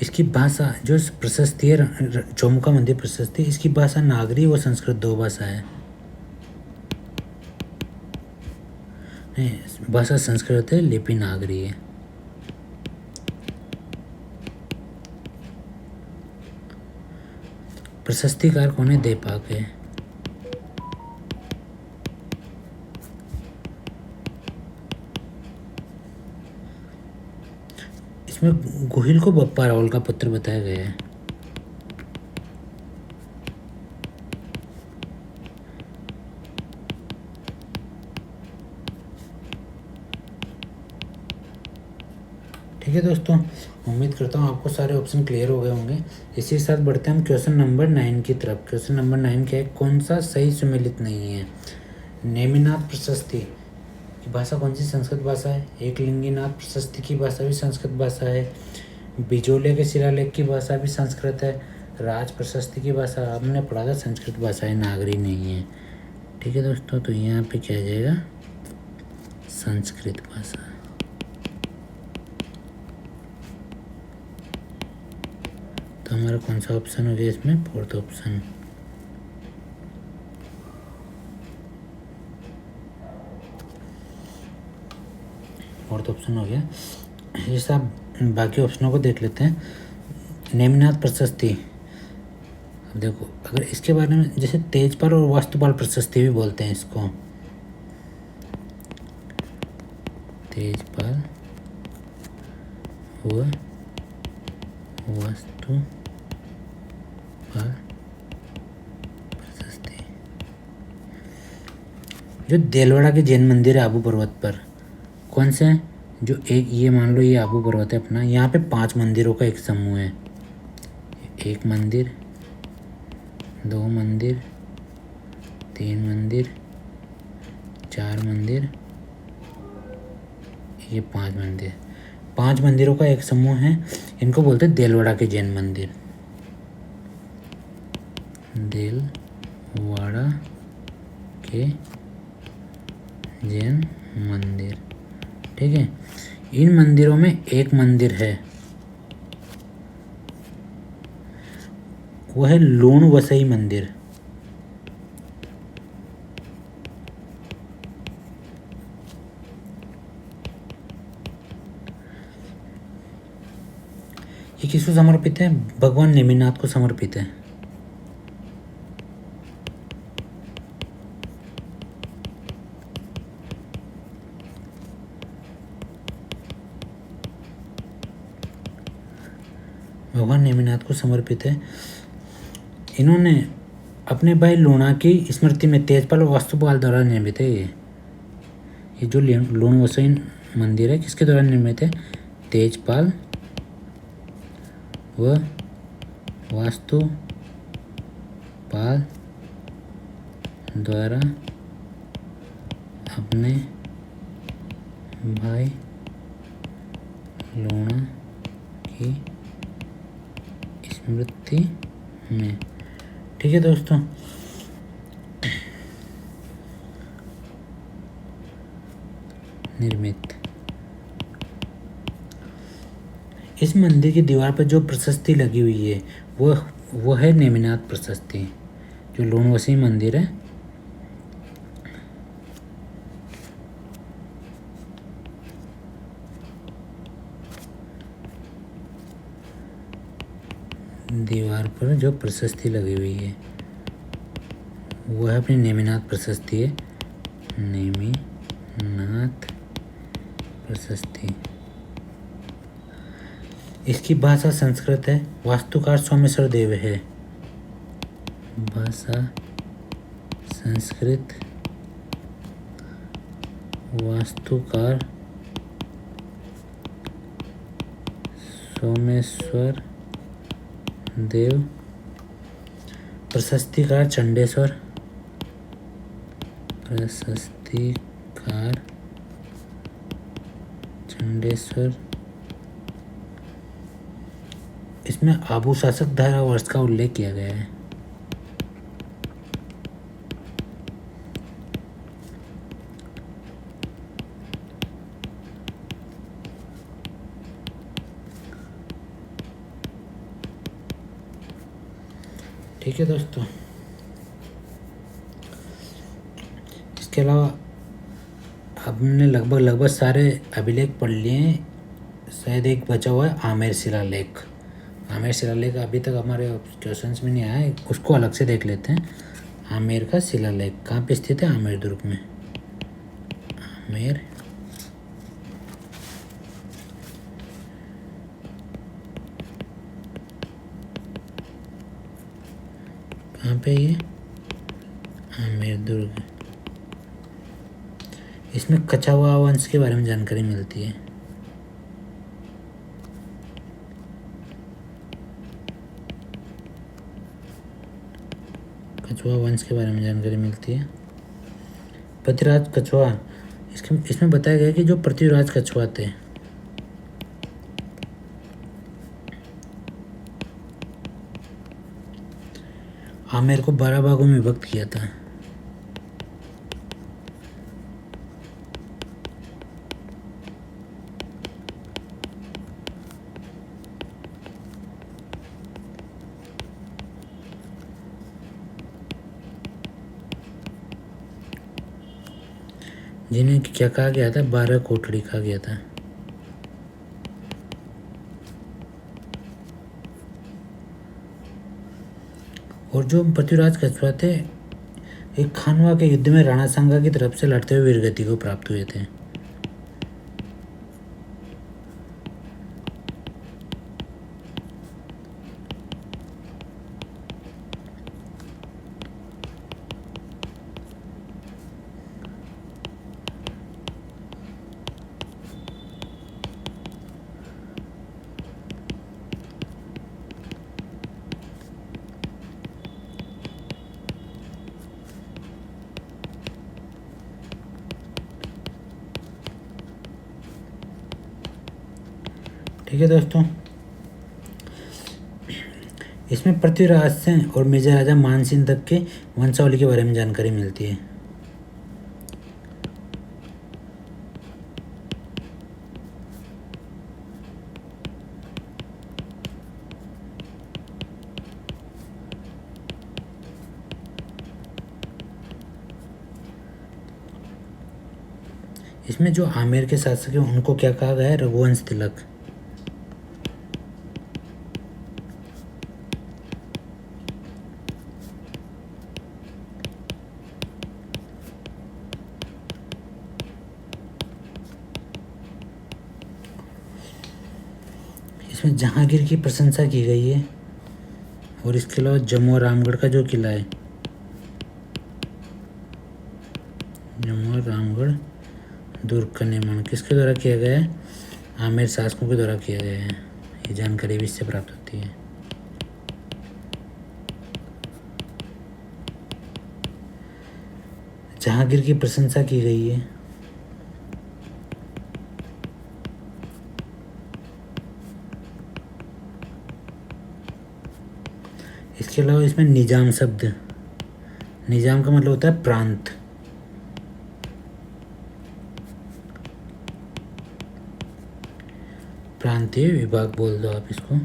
इसकी भाषा जो प्रशस्ति है, चौमुखा मंदिर प्रशस्ति, इसकी भाषा नागरी व संस्कृत दो भाषा है। नहीं, भाषा संस्कृत है, लिपि नागरी है। प्रशस्तिकार कौन है? देपाक है। इसमें गोहिल को बप्पा रावल का पुत्र बताया गया है। ठीक है दोस्तों, उम्मीद करता हूँ आपको सारे ऑप्शन क्लियर हो गए होंगे। इसी के साथ बढ़ते हैं हम क्वेश्चन नंबर 9 की तरफ। क्वेश्चन नंबर 9 क्या है? कौन सा सही सुमेलित नहीं है? नेमिनाथ प्रशस्ति की भाषा कौन सी संस्कृत भाषा है? एकलिंगीनाथ प्रशस्ति की भाषा भी संस्कृत भाषा है। बिजोले के शिलालेख की भाषा भी संस्कृत है। राज प्रशस्ति की भाषा आपने पढ़ा था संस्कृत भाषा है, नागरी नहीं है। ठीक है दोस्तों, तो यहाँ पे क्या आ जाएगा? संस्कृत भाषा। तो हमारा कौन सा ऑप्शन हो गया इसमें? Fourth option. फोर्थ ऑप्शन हो गया। ये सब बाकी ऑप्शनों को देख लेते हैं। नेमिनाथ प्रशस्ति, अब देखो, अगर इसके बारे में जैसे तेजपाल और वास्तुपाल प्रशस्ति भी बोलते हैं इसको। तेजपाल व वास्तुपाल प्रशस्ति। जो देलवाड़ा के जैन मंदिर है आबू पर्वत पर, कौन से हैं? जो एक, ये मान लो ये आबू पर्वत है अपना, यहाँ पे 5 मंदिरों का एक समूह है। 1 मंदिर, 2 मंदिर, 3 मंदिर, 4 मंदिर, ये 5 मंदिर। 5 मंदिरों का एक समूह है, इनको बोलते हैं देलवाड़ा के जैन मंदिर। देलवाड़ा के जैन मंदिर। ठीक है, इन मंदिरों में एक मंदिर है, वो है लूण वसई मंदिर। ये किसको समर्पित है? भगवान नेमिनाथ को समर्पित है। भगवान नेमिनाथ को समर्पित है। इन्होंने अपने भाई लूणा की स्मृति में तेजपाल और वास्तुपाल द्वारा निर्मित है। ये जो लूण वसई मंदिर है किसके द्वारा निर्मित है? तेजपाल व वास्तुपाल द्वारा अपने भाई लूणा की स्मृति में। ठीक है दोस्तों, निर्मित। इस मंदिर की दीवार पर जो प्रशस्ति लगी हुई है वो है नेमिनाथ प्रशस्ति, जो लूणवसी मंदिर है। दीवार पर जो प्रशस्ति लगी हुई है वो है अपनी नेमिनाथ प्रशस्ति है। नेमिनाथ प्रशस्ति। इसकी भाषा संस्कृत है। वास्तुकार सोमेश्वर देव है। भाषा संस्कृत, वास्तुकार सोमेश्वर देव, प्रशस्तिकार चंडेश्वर, प्रशस्तिकार अधिकार चंडेश्वर। इसमें आबू शासक धारा वर्ष का उल्लेख किया गया है। ठीक है दोस्तों, इसके अलावा हमने लगभग सारे अभिलेख पढ़ लिए हैं। शायद एक बचा हुआ है आमेर शिलालेख। आमेर शिलालेख अभी तक हमारे क्वेश्चंस में नहीं आया है, उसको अलग से देख लेते हैं। आमेर का शिलालेख कहाँ पे स्थित है? आमेर दुर्ग में। आमेर कहाँ पे? ये आमेर दुर्ग। इसमें कछवाहा वंश के बारे में जानकारी मिलती है। कछवाहा वंश के बारे में जानकारी मिलती है। पृथ्वीराज कछवाहा, इसमें बताया गया कि जो पृथ्वीराज कछवाहा थे, आमेर को 12 भागों में विभक्त किया था। जिन्हें क्या कहा गया था? 12 कोठड़ी कहा गया था। और जो पृथ्वीराज कछवाहा थे, एक खानवा के युद्ध में राणा सांगा की तरफ से लड़ते हुए वीरगति को प्राप्त हुए थे। ठीक है दोस्तों, इसमें पृथ्वीराज से और मेजर राजा मानसिंह तक के वंशावली के बारे में जानकारी मिलती है। इसमें जो आमेर के शासक हैं उनको क्या कहा गया है? रघुवंश तिलक। इसमें जहांगीर की प्रशंसा की गई है। और इसके अलावा जम्मू और रामगढ़ का जो किला है, जम्मू और रामगढ़ दुर्ग का निर्माण किसके द्वारा किया गया है? आमेर शासकों के द्वारा किया गया है। ये जानकारी भी इससे प्राप्त होती है। जहांगीर की प्रशंसा की गई है। इसके अलावा इसमें निजाम शब्द, निजाम का मतलब होता है प्रांत। प्रांतीय विभाग बोल दो आप इसको।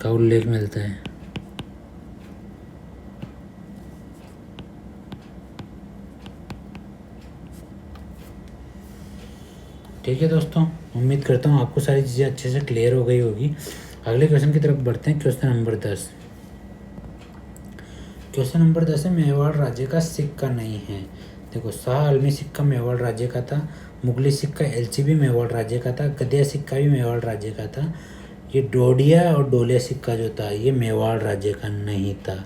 का उल्लेख मिलता है। ठीक है दोस्तों, उम्मीद करता हूँ आपको सारी चीज़ें अच्छे से क्लियर हो गई होगी। अगले क्वेश्चन की तरफ बढ़ते हैं। Question number 10। क्वेश्चन नंबर 10 है, मेवाड़ राज्य का सिक्का नहीं है। देखो, शाह आलमी सिक्का मेवाड़ राज्य का था, मुगली सिक्का एलची भी मेवाड़ राज्य का था, गदिया सिक्का भी मेवाड़ राज्य का था। ये डोडिया और डोलिया सिक्का जो था ये मेवाड़ राज्य का नहीं था।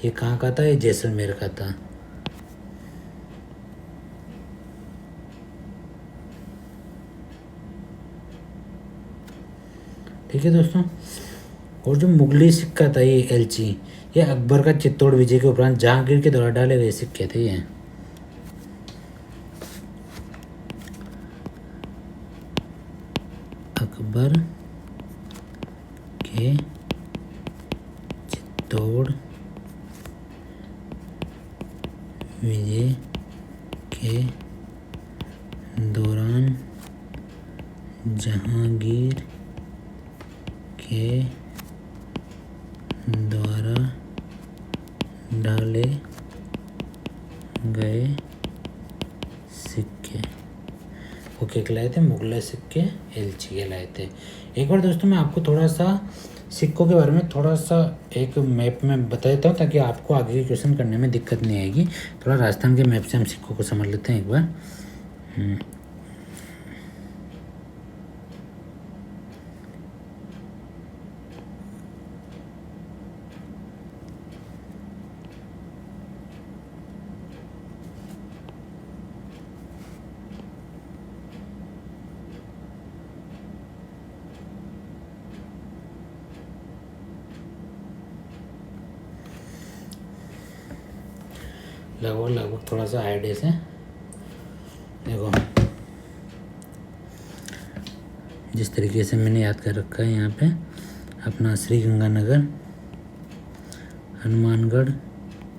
ये कहाँ का था? ये जैसलमेर का था। ठीक है दोस्तों, और जो मुगली सिक्का था ये एलची, ये अकबर का चित्तौड़ विजय के उपरांत जहांगीर के द्वारा डाले गए सिक्के थे ये। अकबर के चित्तौड़ विजय के दौरान जहांगीर के द्वारा डाले गए सिक्के वो क्या कहलाए थे? मुगल सिक्के एलची कहलाए थे। एक बार दोस्तों मैं आपको थोड़ा सा सिक्कों के बारे में थोड़ा सा एक मैप में बता देता हूँ ताकि आपको आगे के क्वेश्चन करने में दिक्कत नहीं आएगी। थोड़ा राजस्थान के मैप से हम सिक्कों को समझ लेते हैं एक बार। लगभग थोड़ा सा आइडिया से देखो, जिस तरीके से मैंने याद कर रखा है यहाँ पे अपना श्री गंगानगर, हनुमानगढ़,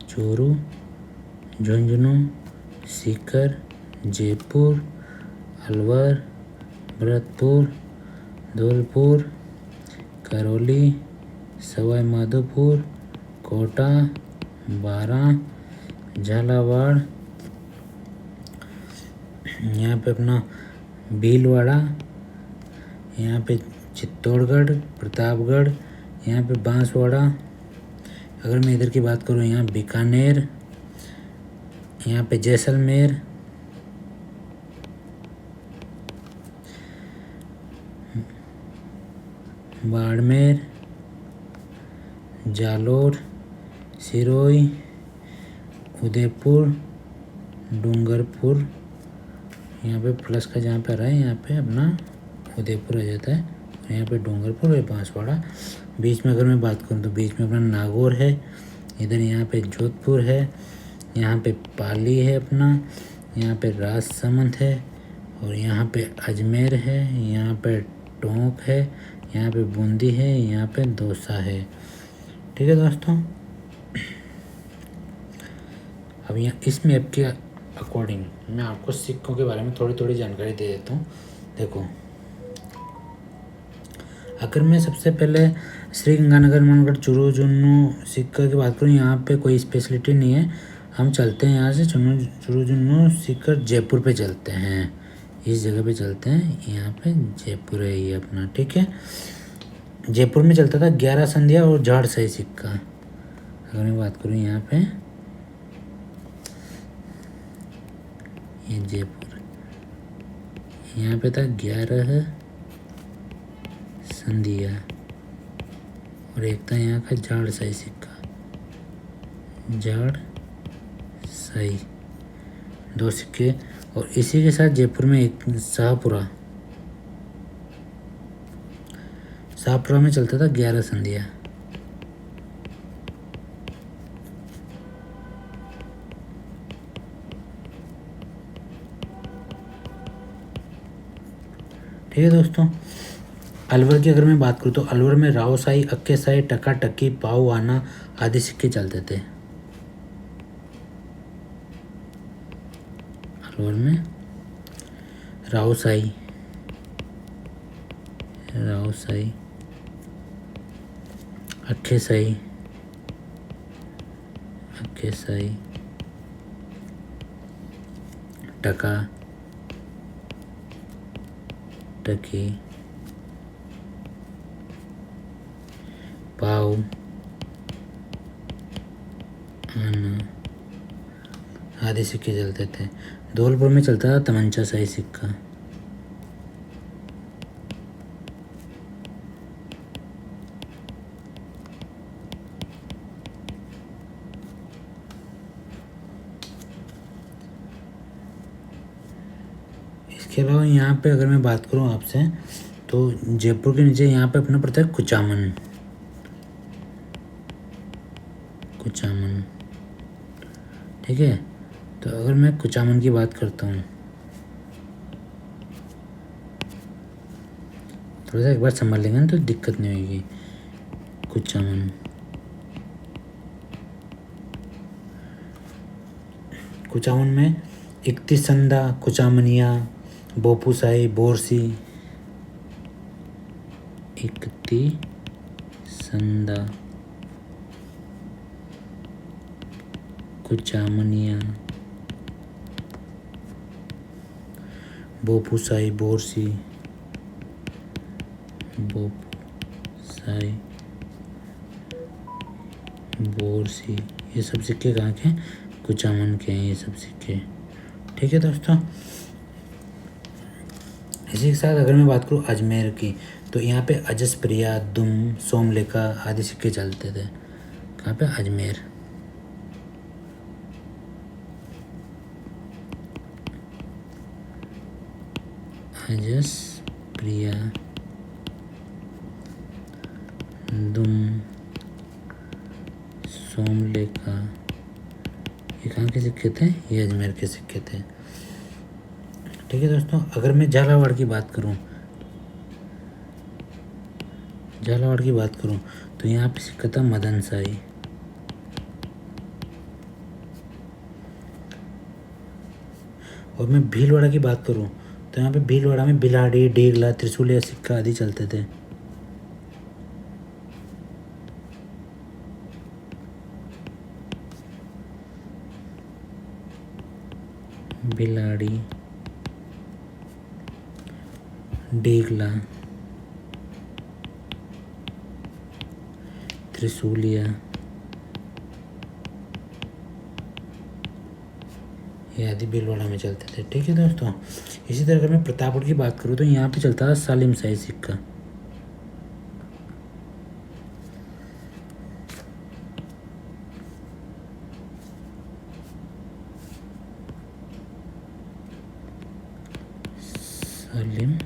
चूरू, झुंझुनू, सीकर, जयपुर, अलवर, भरतपुर, धौलपुर, करौली, सवाई माधोपुर, कोटा, बारां, झालावाड़, यहाँ पे अपना भीलवाड़ा, यहाँ पे चित्तौड़गढ़, प्रतापगढ़, यहाँ पे बांसवाड़ा। अगर मैं इधर की बात करूँ यहाँ बीकानेर, यहाँ पे जैसलमेर, बाड़मेर, जालोर, सिरोही, उदयपुर, डूंगरपुर, यहाँ पे प्लस का जहाँ पे आ रहा है यहाँ पे अपना उदयपुर आ जाता है, और यहाँ पे डूंगरपुर और बांसवाड़ा। बीच में अगर मैं बात करूँ तो बीच में अपना नागौर है, इधर यहाँ पे जोधपुर है, यहाँ पे पाली है अपना, यहाँ पे राजसमंद है, और यहाँ पे अजमेर है, यहाँ पे टोंक है, यहाँ पे बूंदी है, यहाँ पे दौसा है। ठीक है दोस्तों, अब यहाँ इस मैप के अकॉर्डिंग मैं आपको सिक्कों के बारे में थोड़ी थोड़ी जानकारी दे देता हूँ। देखो, अगर मैं सबसे पहले श्री गंगानगर, हनुमानगढ़, चूरू, झुंझुनू सिक्का की बात करूँ, यहाँ पे कोई स्पेशलिटी नहीं है। हम चलते हैं यहाँ से चूरू, झुंझुनू, सीकर, जयपुर पे चलते हैं, इस जगह पे चलते हैं। यहाँ पे जयपुर है ये अपना। ठीक है, जयपुर में चलता था 11 संधिया और झाड़ सही सिक्का। अगर मैं बात करूँ यहाँ पे ये जयपुर, यहाँ पे था 11 संधिया और एक था यहाँ का झाड़ सही सिक्का, झाड़ सही, 2 सिक्के। और इसी के साथ जयपुर में एक शाहपुरा में चलता था 11 संधिया। ठीक है दोस्तों, अलवर की अगर मैं बात करूँ तो अलवर में राव शाही, अक्के शाही, टका टक्की, पाव आना आदि सिक्के चलते थे। अलवर में राव शाही, अक्के शाही, टका टकी, पाव आना आदि सिक्के चलते थे। धौलपुर में चलता था तमंचा शाही सिक्का। इसके अलावा यहाँ पे अगर मैं बात करूँ आपसे तो जयपुर के नीचे यहाँ पे अपना पड़ता है कुचामन। कुचामन। ठीक है, तो अगर मैं कुचामन की बात करता हूँ, थोड़ा सा एक बार संभाल लेंगे ना तो दिक्कत नहीं होगी। कुचामन, कुचामन में इक्तिसंदा, कुचामनिया, बोपुसाई, बोरसी। इक्तिसंदा, कुचामनिया, बोपुसाई, बोरसी, बोपुसाई, बोरसी, ये सब सिक्के कहाँ के हैं? कुचामन के हैं ये सब सिक्के। ठीक है दोस्तों, इसी के साथ अगर मैं बात करूँ अजमेर की, तो यहाँ पे अजसप्रिया, दुम, सोमलेखा आदि सिक्के चलते थे। कहाँ पे? अजमेर। अजसप्रिया, दुम, सोमलेखा, ये कहाँ के सिक्के थे? ये अजमेर के सिक्के थे। ठीक है दोस्तों, अगर मैं झालावाड़ की बात करूँ, झालावाड़ की बात करूँ तो यहाँ पे सिक्का था मदन शाही। और मैं भीलवाड़ा की बात करूँ तो यहाँ पे भीलवाड़ा में बिलाड़ी, डेगला, त्रिशूलिया सिक्का आदि चलते थे। बिलाड़ी, डेगला, त्रिशूलिया, ये आदि भीलवाड़ा में चलते थे। ठीक है दोस्तों, इसी तरह अगर मैं प्रतापगढ़ की बात करूँ तो यहाँ पे चलता था सालिम शाही सिक्का। सालिम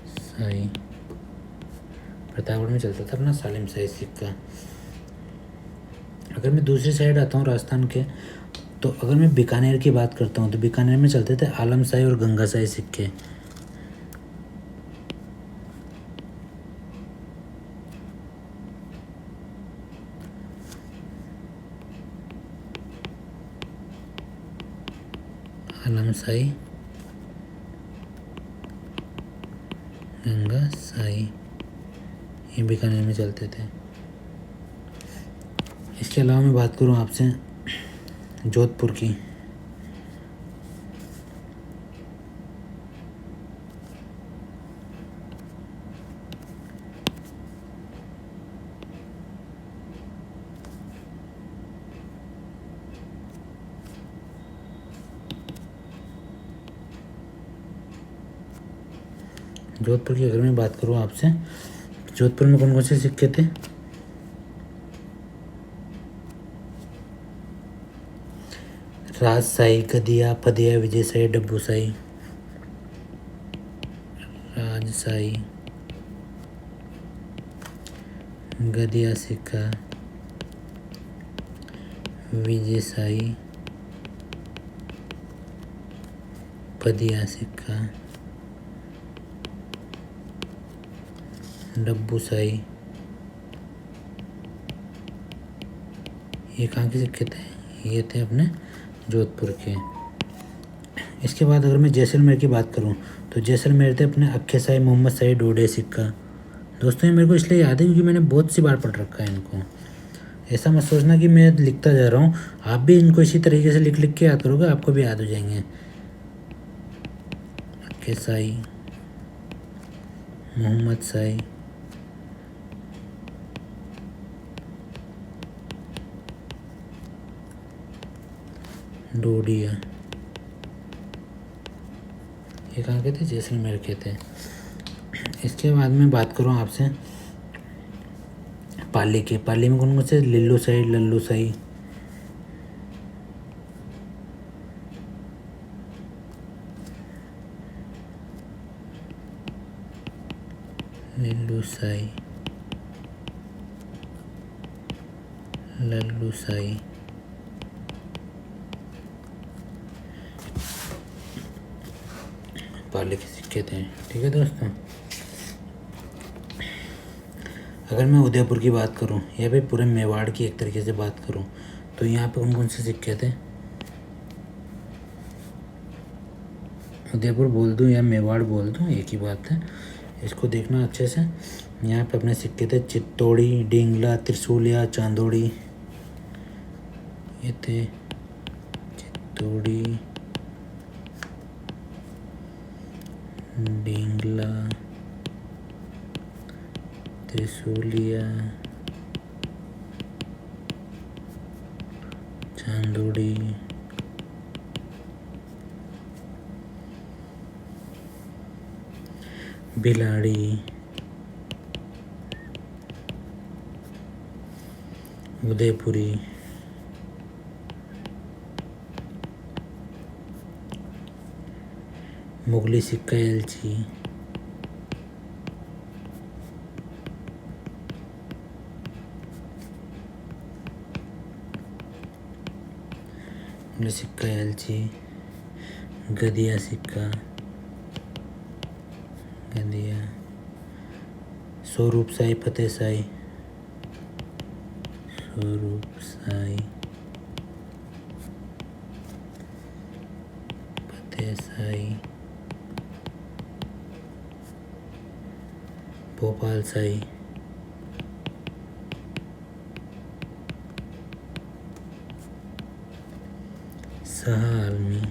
शाही, प्रतापगढ़ में चलता था अपना सालिम शाही सिक्का। अगर मैं दूसरी साइड आता हूँ राजस्थान के, तो अगर मैं बीकानेर की बात करता हूँ तो बीकानेर में चलते थे आलम शाही और गंगा शाही सिक्के। आलम शाही, गंगा शाही, ये बीकानेर में चलते थे। इसके अलावा मैं बात करूँ आपसे जोधपुर की, जोधपुर की अगर मैं बात करूँ आपसे, जोधपुर में कौन कौन से सिक्के थे? राजशाही, गदिया, फदिया, विजयशाही, डब्बूशाही। राजशाही, गदिया सिक्का, विजयशाही, फदिया सिक्का, डब्बूशाही, ये कहाँ के सिक्के थे? ये थे अपने जोधपुर के। इसके बाद अगर मैं जैसलमेर की बात करूँ तो जैसलमेर थे अपने अक्खे शाही, मोहम्मद शाही, डोडे सिक्का। दोस्तों ये मेरे को इसलिए याद है क्योंकि मैंने बहुत सी बार पढ़ रखा है इनको। ऐसा मत सोचना कि मैं लिखता जा रहा हूँ, आप भी इनको इसी तरीके से लिख लिख के याद करोगे, आपको भी याद हो जाएंगे। अक्खे शाही, मोहम्मद शाही, डोडिया, ये कहाँ के थे? जैसलमेर के थे। इसके बाद में बात करूँ आपसे पाली के, पाली में कौन कौन से? लिल्लू शाही, लल्लू शाही, लिल्लू शाही, लल्लू साई, पाले के सिक्के थे। ठीक है दोस्तों, अगर मैं उदयपुर की बात करूं या फिर पूरे मेवाड़ की एक तरीके से बात करूं तो यहाँ पे कौन कौन से सिक्के थे? उदयपुर बोल दूं या मेवाड़ बोल दूं एक ही बात है, इसको देखना अच्छे से। यहाँ पे अपने सिक्के थे चित्तौड़ी, डिंगला, त्रिशूलिया, चांदोड़ी। ये थे चित्तौड़ी, डिंगला, त्रिशूलिया, चांदोड़ी, बिलाड़ी, उदयपुरी, मुगली सिक्का एलची, मुगली सिक्का एलची, गदिया सिक्का, गदिया, स्वरूप साई, फतेह साई, स्वरूप साई, फतेह साई, भोपाल साई, शाह आलमी,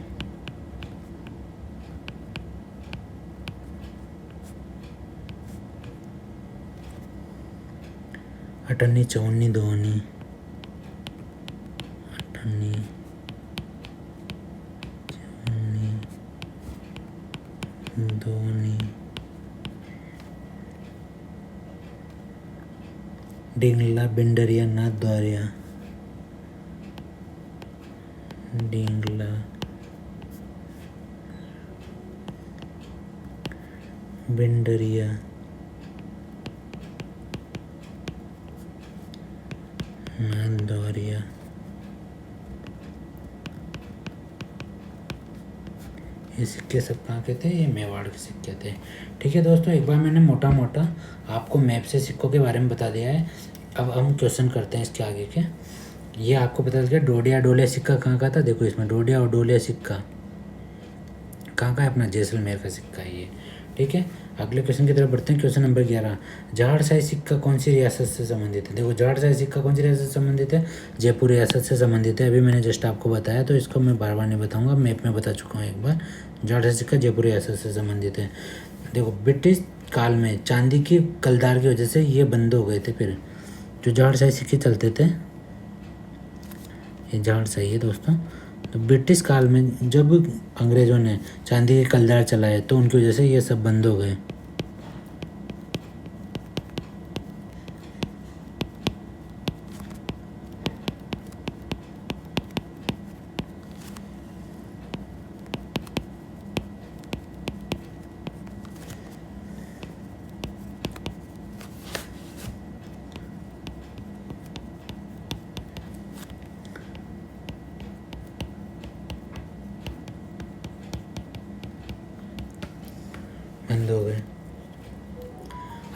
अठन्नी, चौन्नी, दोनी, अठन्नी, चौन्नी, दोनी, डिंगला, बिंडरिया, नाथ द्वारिया, डिंगला, बिंडरिया, नाथ द्वारिया, ये सिक्के सब कहाँ के थे? ये मेवाड़ के सिक्के थे। ठीक है दोस्तों, एक बार मैंने मोटा मोटा आपको मैप से सिक्कों के बारे में बता दिया है। अब हम क्वेश्चन करते हैं इसके आगे के। ये आपको पता चल गया डोडिया डोलिया सिक्का कहाँ का था। देखो इसमें डोडिया और डोलिया सिक्का कहाँ का है? अपना जैसलमेर का सिक्का है ये। ठीक है, अगले क्वेश्चन की तरफ बढ़ते हैं। क्वेश्चन नंबर 11, जाड़शाही सिक्का कौन सी रियासत से संबंधित है? देखो जाड़शाही सिक्का कौन सी रियासत से संबंधित है? जयपुर रियासत से संबंधित है। अभी मैंने जस्ट आपको बताया, तो इसको मैं बार बार नहीं बताऊंगा, मैप में बता चुका हूँ एक बार। जाड़शाही सिक्का जयपुर रियासत से संबंधित है। देखो ब्रिटिश काल में चांदी की कलदार की वजह से ये बंद हो गए थे। फिर जो जाड़शाही सिक्के चलते थे, ये जाड़शाही है दोस्तों। तो ब्रिटिश काल में जब अंग्रेज़ों ने चांदी के कलदार चलाए तो उनकी वजह से ये सब बंद हो गए। बंद हो गए।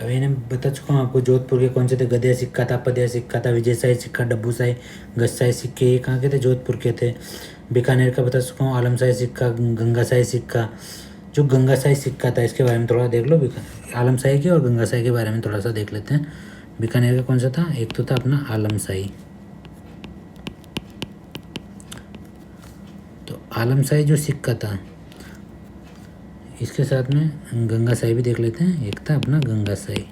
अभी मैंने बता चुका हूँ आपको जोधपुर के कौन से थे। गदिया सिक्का था, पदिया सिक्का था, विजयशाही सिक्का, डब्बूशाही, गजशाही सिक्के ये कहाँ के थे? जोधपुर के थे। बीकानेर का बता चुका हूँ, आलमशाही सिक्का, गंगाशाही सिक्का। जो गंगाशाही सिक्का था इसके बारे में थोड़ा देख लो। आलमशाही के और गंगाशाही के बारे में थोड़ा सा देख लेते हैं। बीकानेर का कौन सा था? एक तो था अपना आलमशाही। तो आलमशाही जो सिक्का था इसके साथ में गंगाशाही भी देख लेते हैं। एक था अपना गंगाशाही।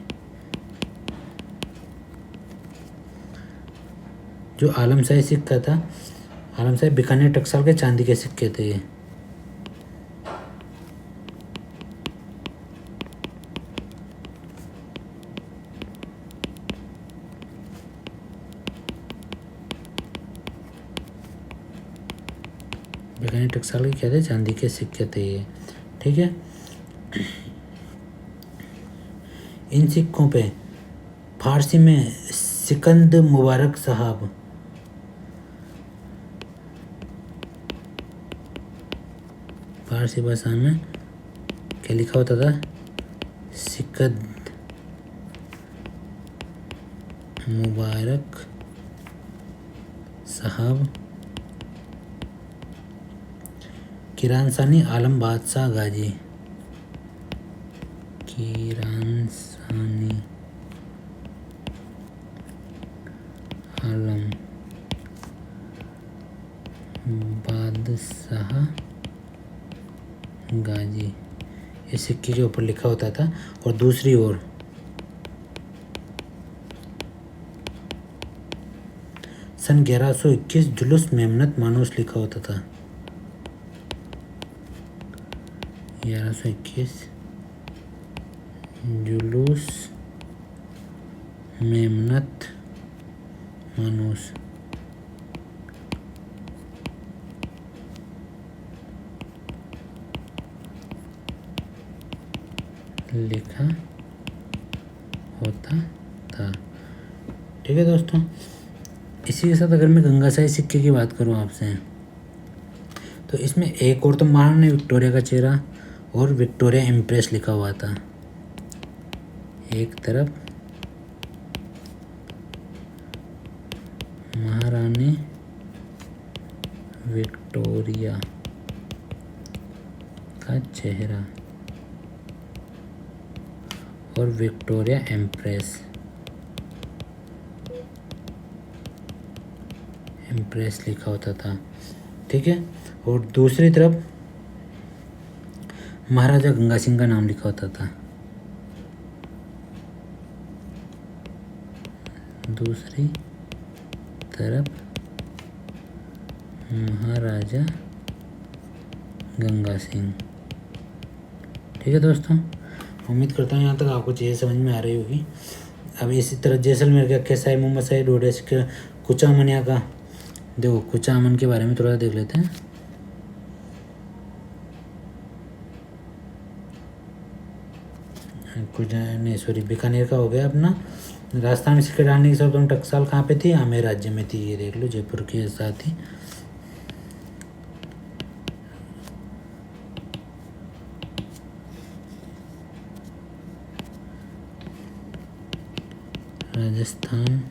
जो आलमशाही सिक्का था, आलमशाही बीकानेर टकसाल के चांदी के सिक्के थे ये। बीकानेर टकसाल के क्या थे? चांदी के सिक्के थे ये। ठीक है, इन सिक्कों पे फारसी में सिकंद मुबारक साहब फारसी भाषा में क्या लिखा होता था? सिकद मुबारक साहब, किरानसानी आलम बादशाह गाजी, किरानसानी आलम बादशाह गाजी, ये सिक्के के ऊपर लिखा होता था। और दूसरी ओर सन 1121 जुलूस मेमनत मानूस लिखा होता था। 1121 जुलूस मेमनत मानूस। लिखा होता था। ठीक है दोस्तों, इसी के साथ अगर मैं गंगाशाही सिक्के की बात करूं आपसे, तो इसमें एक और तो महारानी विक्टोरिया का चेहरा और विक्टोरिया इम्प्रेस लिखा हुआ था। एक तरफ महारानी विक्टोरिया का चेहरा और विक्टोरिया एम्प्रेस लिखा होता था। ठीक है, और दूसरी तरफ महाराजा गंगा सिंह का नाम लिखा होता था। दूसरी तरफ महाराजा गंगा सिंह। ठीक है दोस्तों, उम्मीद करता हूँ यहाँ तक आपको चीज़ें समझ में आ रही होगी। अब इसी तरह जैसलमेर का कैसा मोहम्मद शाही डोडे का कुचामनिया का, देखो कुचामन के बारे में थोड़ा देख लेते हैं। कुछ नहीं, सॉरी, बीकानेर का हो गया अपना। राजस्थान में सिक्के डालने की सर्वप्रथम टकसाल कहाँ पे थी? आमेर राज्य में थी। ये देख लो, जयपुर के साथ ही। राजस्थान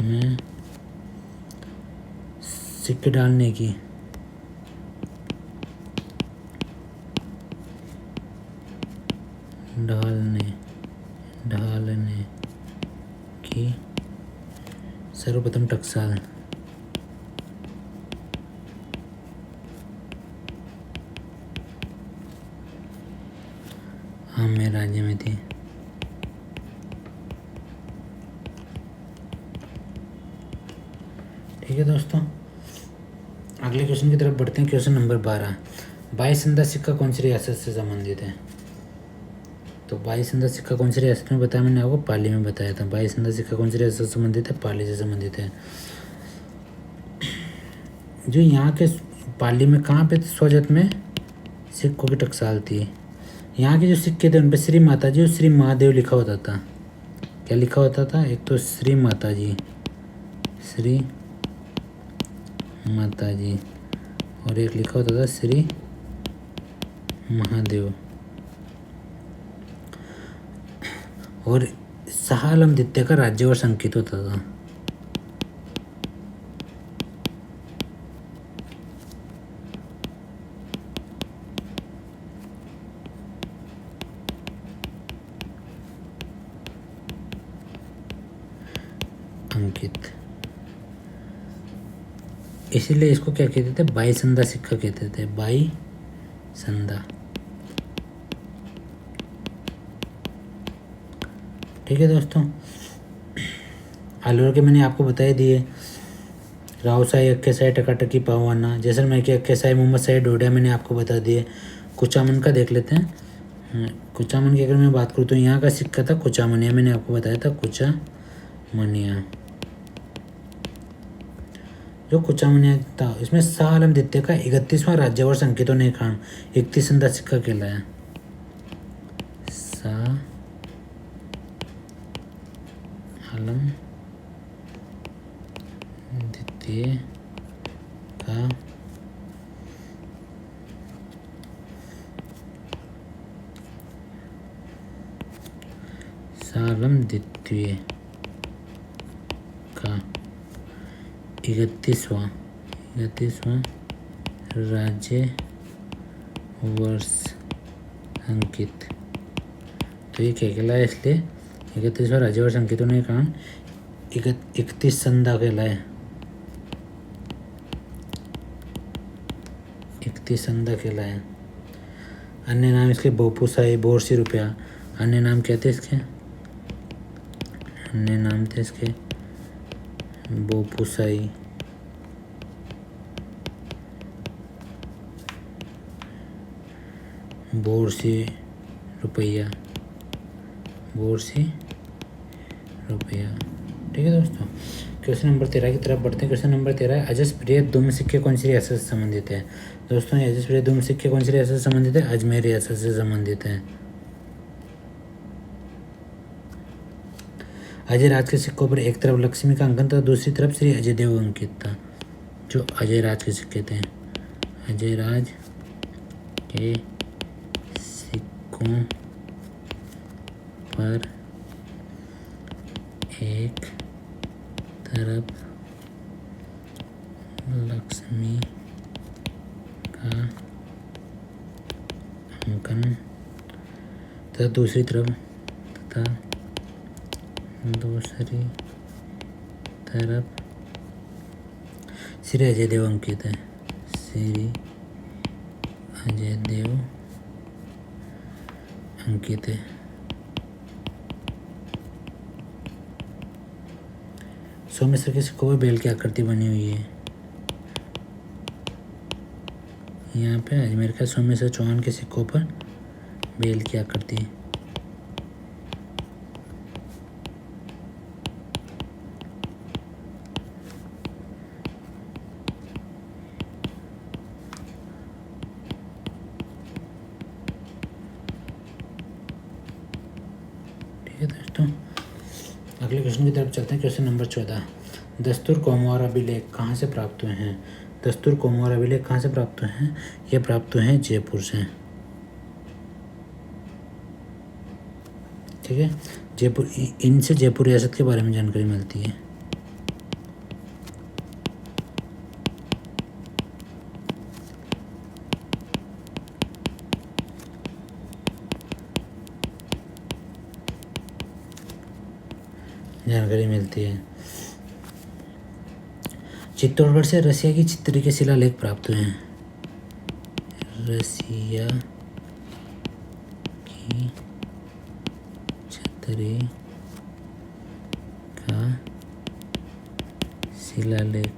में सिक्के डालने की ढालने की सर्वप्रथम टकसाल आमेर राज्य में थी। ठीक है दोस्तों, अगले क्वेश्चन की तरफ बढ़ते हैं। क्वेश्चन नंबर 12, 22 संदा सिक्का कौन सी रियासत से संबंधित है? तो 22 संदा सिक्का कौन सी रियासत में बताया? मैंने आपको पाली में बताया था। 22 संदा सिक्का कौन सी रियासत से संबंधित है? पाली से संबंधित है। जो यहाँ के पाली में कहाँ पे स्वजत में सिक्कों की टकसाल थी। यहाँ के जो सिक्के थे उन पर श्री माता जी और श्री महादेव लिखा होता था। क्या लिखा होता था? एक तो श्री माता जी, श्री माता जी, और एक लिखा होता था श्री महादेव। और शाह आलम द्वितीय का राज्य और संकेत होता था। अंकित, इसीलिए इसको क्या कहते थे? 22 संदा सिक्का कहते थे। 22 संदा। ठीक है दोस्तों, अलवर के मैंने आपको बता दिए। राव शाही, अक्के शाही, टकाटकी, पावाना। जैसलमेर के अक्के शाही, मोहम्मद शाही डोडिया मैंने आपको बता दिए। कुचामन का देख लेते हैं। कुचामन की अगर मैं बात करूँ तो यहाँ का सिक्का था कुचामनिया, मैंने आपको बताया था कुचामनिया। जो कुचामनिया था इसमें शाह आलम द्वितीय का 31वां राज्यवर संकेतों ने खान 31 संदा सिक्का कहलाया। शाह आलम द्वितीय का सालम द्वितीय का 31वां राज्य वर्ष अंकित। तो ये क्या कहलाए, इसलिए 31वां राज्य वर्ष अंकित होने के कारण 31 संध्या कहलाए। 31 संध्या कहलाए। अन्य नाम इसके बोपुसाई, बोरसी रुपया। अन्य नाम क्या थे इसके? अन्य नाम थे इसके बोपुसाई, बोरसी रुपया, ठीक है दोस्तों। क्वेश्चन नंबर 13 की तरफ बढ़ते हैं। क्वेश्चन नंबर 13 है, अजसप्रिय दुम सिक्के कौन सी रियासत से संबंधित है? दोस्तों ये अजसप्रिय दुम सिक्के कौन सी रियासत से संबंधित है? अजमेर रियासत से संबंधित है। अजय राज के सिक्कों पर एक तरफ लक्ष्मी का अंकन था, दूसरी तरफ श्री अजय देव अंकित था। जो अजय राज के सिक्के थे, अजय राज के सिक्कों पर एक तरफ लक्ष्मी का अंकन तथा दूसरी तरफ श्री अजय देव अंकित है। श्री अजय देव अंकित है। सोमेश्वर के सिक्कों पर बेल की आकृति बनी हुई है। यहाँ पे अजमेर का सोमेश्वर चौहान के सिक्कों पर बेल की आकृति है। ठीक है दोस्तों, अगले क्वेश्चन की तरफ चलते हैं। क्वेश्चन नंबर 14, दस्तूर कोमवार अभिलेख कहाँ से प्राप्त हुए हैं? दस्तूर कोमवार अभिलेख कहाँ से प्राप्त हुए हैं? ये प्राप्त हुए हैं जयपुर से। ठीक है, जयपुर, इनसे जयपुर रियासत के बारे में जानकारी मिलती है। चित्तौड़गढ़ से रसिया की चित्तरी के शिलालेख प्राप्त हुए हैं। रसिया की चित्तरी का शिलालेख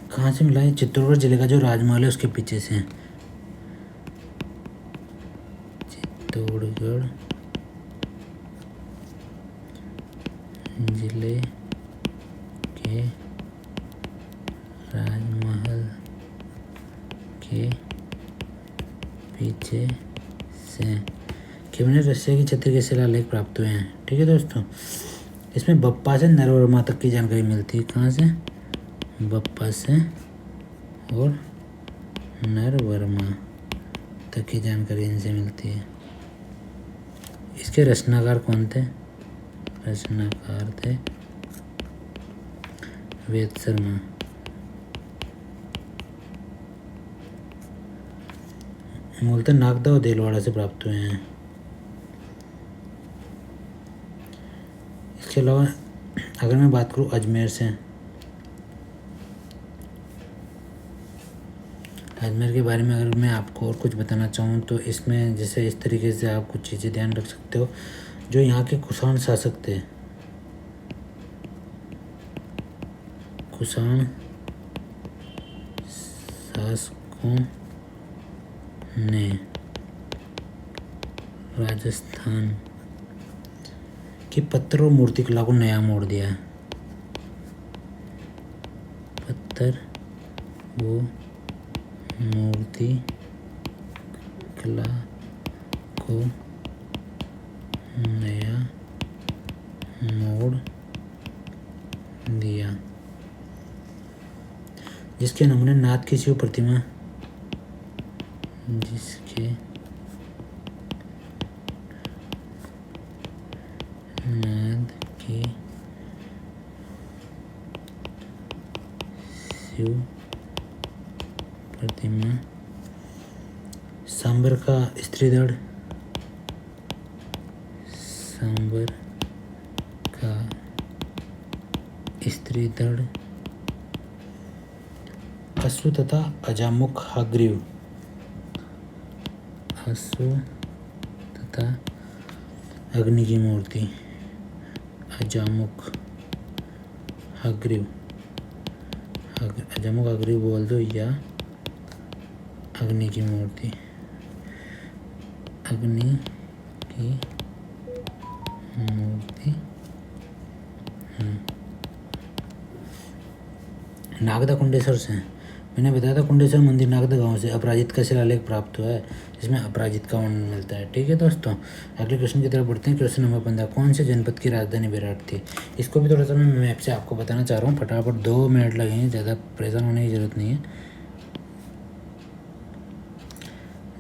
कहाँ से मिला है? चित्तौड़गढ़ जिले का जो राजमहल है उसके पीछे से। चित्तौड़गढ़ जिले के राजमहल के पीछे से केवल रसिया की छतरी के शिलालेख प्राप्त हुए हैं। ठीक है दोस्तों, इसमें बप्पा से नरवर्मा तक की जानकारी मिलती है। कहाँ से? बप्पा से और नरवर्मा तक की जानकारी इनसे मिलती है। इसके रचनाकार कौन थे? रचनाकार थे वेद शर्मा। मूलतः नागदा और देलवाड़ा से प्राप्त हुए हैं। इसके अलावा अगर मैं बात करूँ अजमेर से, अजमेर के बारे में अगर मैं आपको और कुछ बताना चाहूँ तो इसमें जैसे इस तरीके से आप कुछ चीज़ें ध्यान रख सकते हो। जो यहाँ के कुषाण शासक थे, कुषाण शासकों ने राजस्थान की पत्थर और मूर्तिकला को नया मोड़ दिया। पत्थर वो मूर्ति कला को नया मोड़ दिया, जिसके नमूने नाथ की शिव प्रतिमा, जिसके नाथ की शिव प्रतिमा। सांबर का स्त्रीगण, सांबर का स्त्रीगण अश्व तथा अजामुख हग्रीव, अश्व तथा अग्नि की मूर्ति, अजामुख हग्रीव, अजामुख हग्रीव बोल दो या अग्नि की मूर्ति, अग्नि की मूर्ति। नागदा कुंडेश्वर से मैंने बताया था, कुंडेश्वर मंदिर नागदा गांव से अपराजित का शिलालेख प्राप्त हुआ है, जिसमें अपराजित का वर्णन मिलता है। ठीक है दोस्तों, अगले क्वेश्चन की तरफ बढ़ते हैं। क्वेश्चन नंबर 15, कौन से जनपद की राजधानी विराट थी? इसको भी थोड़ा सा मैं मैप से आपको बताना चाह रहा हूँ, फटाफट 2 मिनट लगेंगे, ज़्यादा परेशान होने की ज़रूरत नहीं है।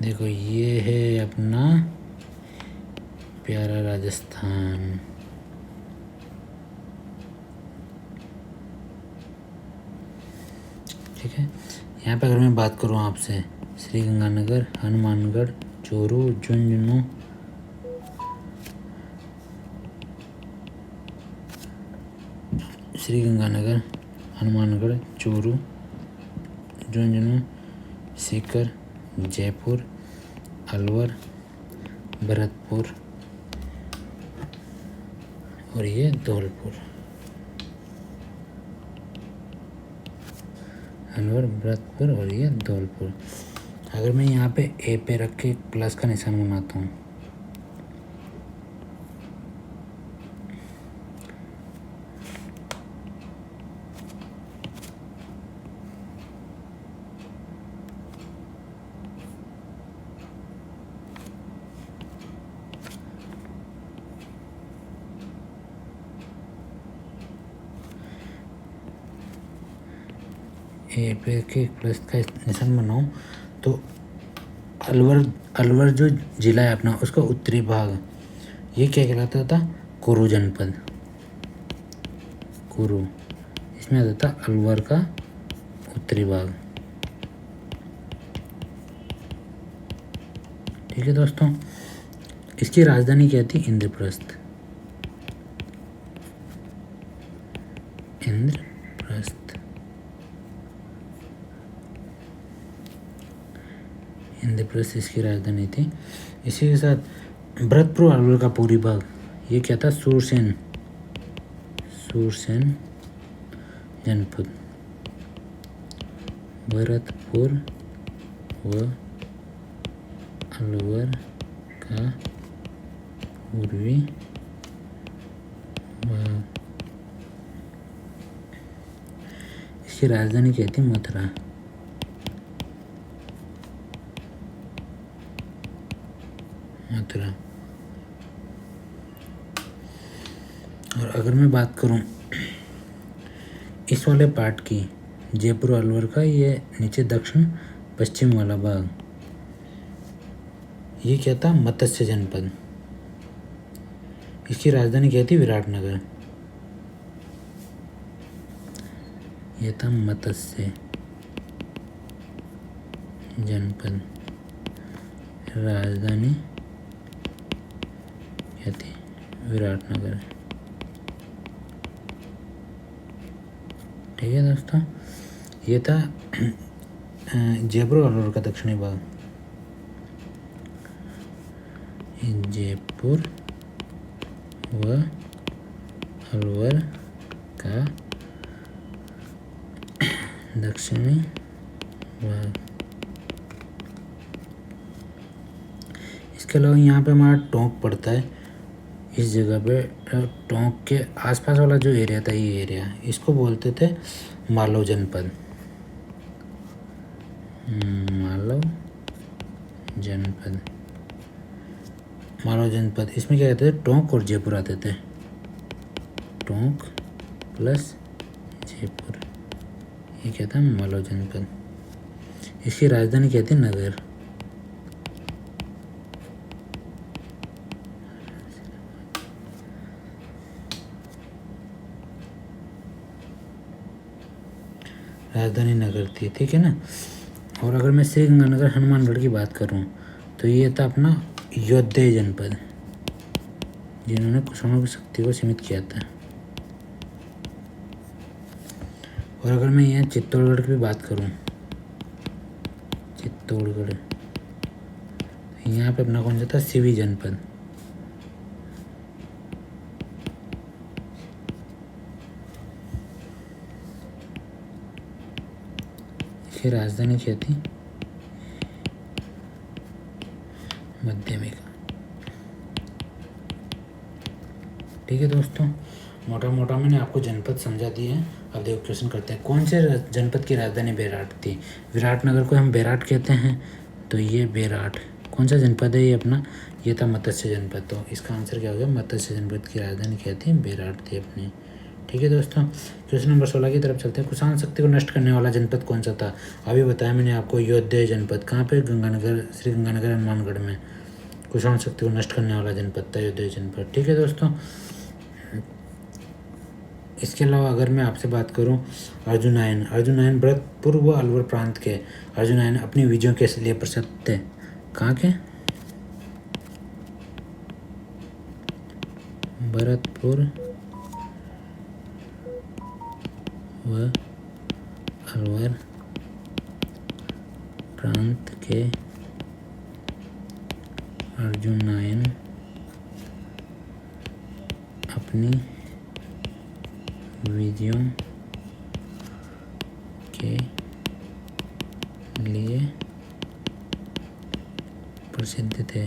देखो ये है अपना प्यारा राजस्थान। ठीक है, यहाँ पे अगर मैं बात करूँ आपसे, श्रीगंगानगर, हनुमानगढ़, चूरू, झुंझुनू, श्रीगंगानगर, हनुमानगढ़, चूरू, झुंझुनू, सीकर, जयपुर, अलवर, भरतपुर और ये धौलपुर। अलवर, भरतपुर और ये धौलपुर। अगर मैं यहाँ पे ए पे रख के प्लस का निशान बनाता हूँ, ए पे के प्लस का निशान बनाऊँ तो अलवर जो जिला है अपना, उसका उत्तरी भाग, ये क्या कहलाता था? कुरु जनपद। कुरु, इसमें आता था अलवर का उत्तरी भाग। ठीक है दोस्तों, इसकी राजधानी क्या थी? इंद्रप्रस्थ। इंद्रप्रस्थ। इंद्रप्रस्थ इसकी राजधानी थी। इसी के साथ भरतपुर अलवर का पूरी भाग, ये क्या था? सूरसेन। सूरसेन जनपद। भरतपुर व अलवर का पूर्वी भाग। इसकी राजधानी क्या थी? मथुरा। मथुरा। और अगर मैं बात करूं इस वाले पार्ट की, जयपुर अलवर का, ये नीचे दक्षिण पश्चिम वाला भाग, ये क्या था? मत्स्य जनपद। इसकी राजधानी क्या थी? विराटनगर। ये था मत्स्य जनपद। राजधानी क्या थी? विराटनगर। ठीक है दोस्तों, ये था जयपुर अलवर का दक्षिणी भाग। जयपुर व अलवर का दक्षिणी भाग। इसके अलावा यहाँ पे हमारा टोंक पड़ता है। इस जगह पे टोंक के आसपास वाला जो एरिया था, ये एरिया, इसको बोलते थे मालव जनपद। मालव जनपद। मालव जनपद, इसमें क्या कहते थे? टोंक और जयपुर आते थे। टोंक प्लस जयपुर, ये क्या था? मालव जनपद। इसकी राजधानी क्या थी? नगर। राजधानी नगर थी, ठीक है ना। और अगर मैं श्री गंगानगर हनुमानगढ़ की बात करूं तो ये था अपना योद्धा जनपद, जिन्होंने कुषाणों की शक्ति को सीमित किया था। और अगर मैं यहाँ चित्तौड़गढ़ की भी बात करूं, चित्तौड़गढ़, यहाँ पे अपना कौन सा था, सिवी जनपद। इसकी राजधानी क्या थी, मध्यमिका। ठीक है दोस्तों, मोटा मोटा मैंने आपको जनपद समझा दिए हैं। अब देखो क्वेश्चन करते हैं, कौन से जनपद की राजधानी बेराट थी। विराटनगर को हम बेराट कहते हैं, तो ये बेराट कौन सा जनपद है, ये अपना ये था मत्स्य जनपद। तो इसका आंसर क्या हो गया, मत्स्य जनपद की राजधानी क्या थी, बेराट थी अपनी। ठीक है दोस्तों, क्वेश्चन नंबर 16 की तरफ चलते हैं। कुषाण शक्ति को नष्ट करने वाला जनपद कौन सा था। अभी बताया मैंने आपको, योद्धा जनपद। कहाँ पे, गंगानगर, श्री गंगानगर हनुमानगढ़ में कुषाण शक्ति को नष्ट करने वाला जनपद था योद्धा जनपद। ठीक है दोस्तों, इसके अलावा अगर मैं आपसे बात करूं, अर्जुनायन, अर्जुनायन भरतपुर व अलवर प्रांत के अर्जुनायन अपनी विजयों के लिए प्रसिद्ध थे। कहाँ के, भरतपुर व अलवर प्रांत के अर्जुनायन अपनी विजयों के लिए प्रसिद्ध थे।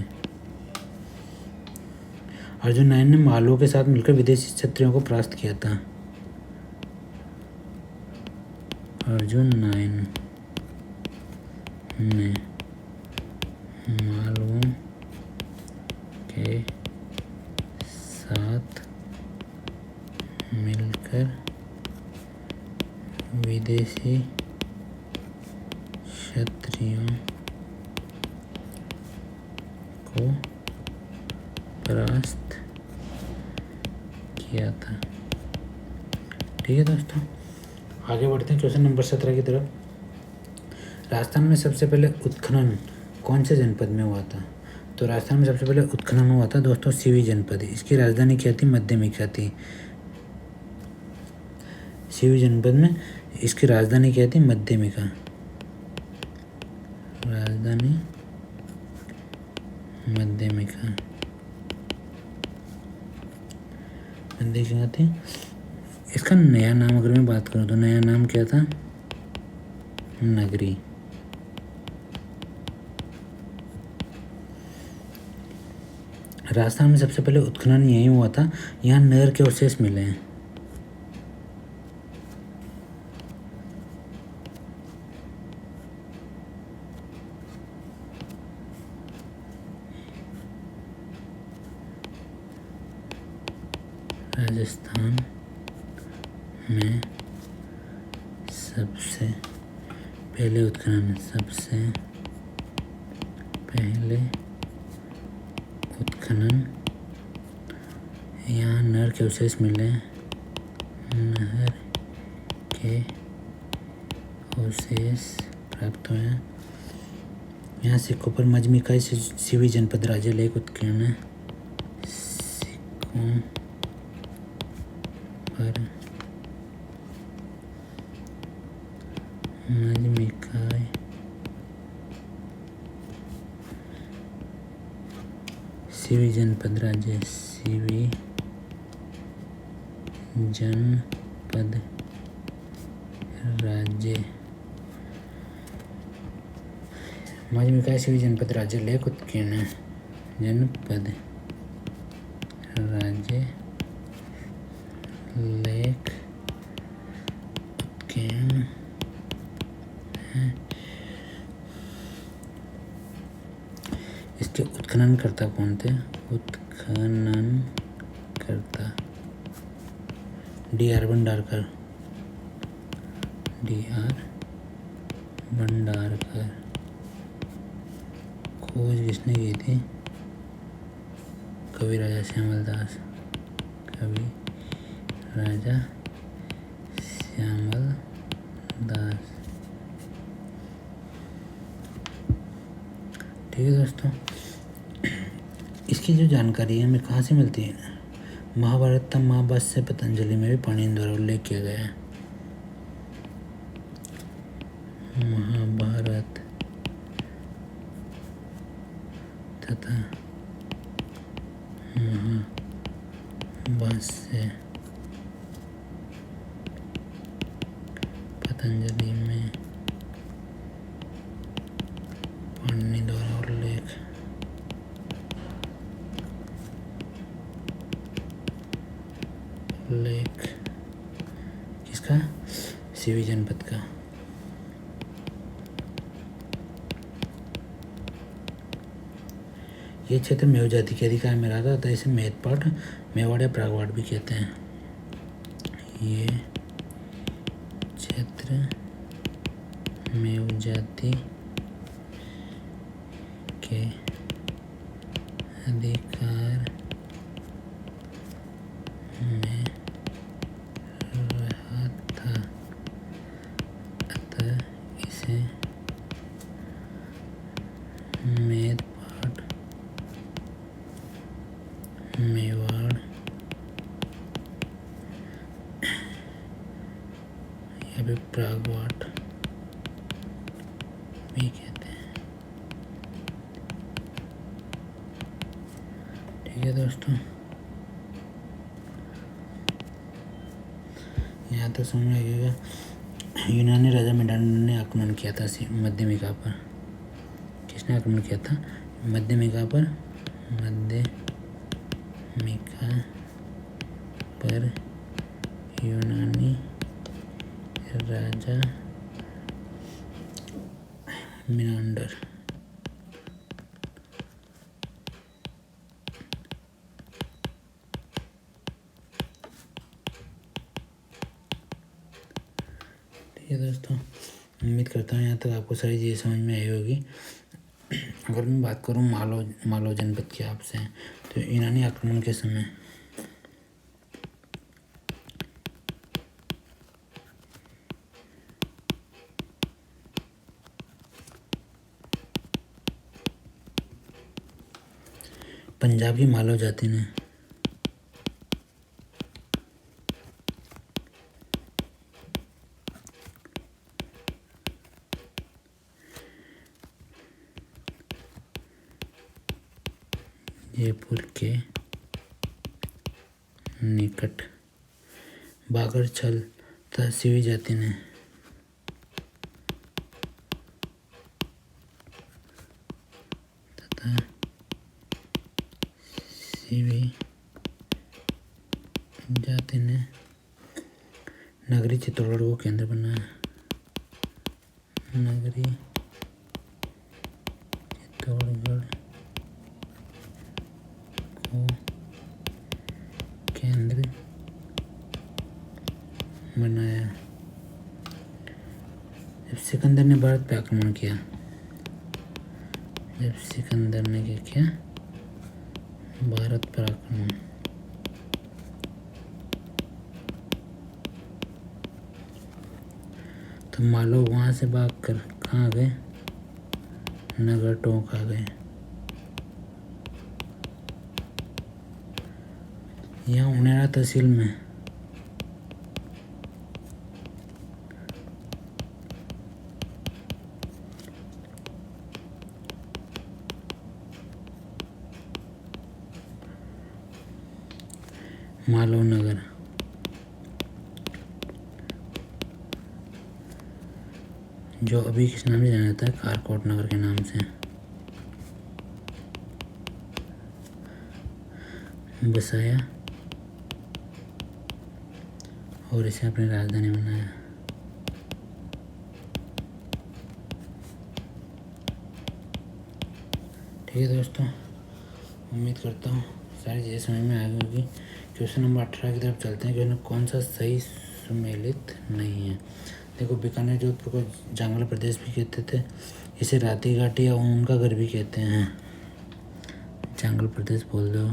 अर्जुनायन ने मालवों के साथ मिलकर विदेशी क्षत्रियों को परास्त किया था। अर्जुनायन ने मालवों के साथ मिलकर विदेशी क्षत्रियों को परास्त किया था। ठीक है दोस्तों, आगे बढ़ते हैं क्वेश्चन नंबर 17 की तरफ। राजस्थान में सबसे पहले उत्खनन कौन से जनपद में हुआ था। तो राजस्थान में सबसे पहले उत्खनन हुआ था दोस्तों सिवी जनपद। इसकी राजधानी क्या थी, मध्यमिका थी। सिवी जनपद में इसकी राजधानी क्या थी, मध्यमिका। राजधानी मध्यमिका, मध्यमिका थी। इसका नया नाम अगर मैं बात करूँ तो नया नाम क्या था, नगरी। राजस्थान में सबसे पहले उत्खनन यही हुआ था, यहाँ नहर के अवशेष मिले हैं। राजस्थान में सबसे पहले उत्खनन, सबसे पहले उत्खनन, यहाँ नहर के अवशेष मिले, नहर के अवशेष प्राप्त हुए। यहाँ सिक्कों पर मध्यमिका सिवी जनपद राज्य लेख उत्कीर्ण है। सिक्कों पर मध्यमिका सिवी जनपद राज्य, सिवी जनपद राज्य, मध्यमिका सिवी जनपद राज्य लेख उत्कीर्ण है। जनपद राज्य लेख उत्कीर्ण है। इसके उत्खननकर्ता कौन थे, उत्खननकर्ता D.R. भंडारकर, D.R. भंडारकर। खोज किसने की थी, कवि राजा श्यामल दास, कवि राजा श्यामल दास। ठीक है दोस्तों, इसकी जो जानकारी है हमें कहाँ से मिलती है? महाभारत महाभाष्य पतंजलि में भी पाणिनि द्वारा उल्लेख किया गया है। महाभारत तथा महाभाष्य पतंजलि में पाणिनि द्वारा उल्लेख किसका? सीवी जनपद का। ये क्षेत्र मेव जाति के अधिकार में रहा था, इसे मेदपाट, मेवाड़ या प्रागवाड़ भी कहते हैं। ये क्षेत्र मेव जाति के अधिकार में रहा था, अतः इसे मेदपाट, मेवाड़ या फिर प्रागवाट भी कहते हैं। ठीक है दोस्तों, यहाँ तक समझ में आएगा। यूनानी राजा मिनांडर ने आक्रमण किया था मध्यमिका पर। किसने आक्रमण किया था? मध्यमिका पर। मध्यमिका पर यूनानी राजा मिनांडर। ठीक है दोस्तों, उम्मीद करता हूँ यहाँ तक आपको सारी चीज़ें समझ में आई होगी। अगर मैं बात करूँ मालव जनपद की आपसे, तो यूनानी आक्रमण के समय पंजाब की मालव जाति ने जयपुर के निकट बागरछल तथा सीवी जाति ने नगरी चित्तौड़गढ़ को केंद्र बनाया। नगरी चित्तौड़गढ़ को केंद्र बनाया। जब सिकंदर ने भारत पर आक्रमण किया, भारत पर आक्रमण, तो मालव वहाँ से भाग कर कहाँ आ गए? नगर टोंक आ गए। यहाँ उनेरा तहसील में मालव नगर, जो अभी किस नाम से जाना जाता है? कारकोट नगर के नाम से बसाया और इसे अपनी राजधानी बनाया। ठीक है दोस्तों, उम्मीद करता हूँ सारी चीज़ें समझ में आ गई होगी। क्वेश्चन नंबर 18 की तरफ चलते हैं। क्वेश्चन कौन सा सही सुमेलित नहीं है? देखो, बीकानेर जोधपुर को जंगल प्रदेश भी कहते थे, इसे राती घाटी या उनका घर भी कहते हैं। जंगल प्रदेश बोल दो,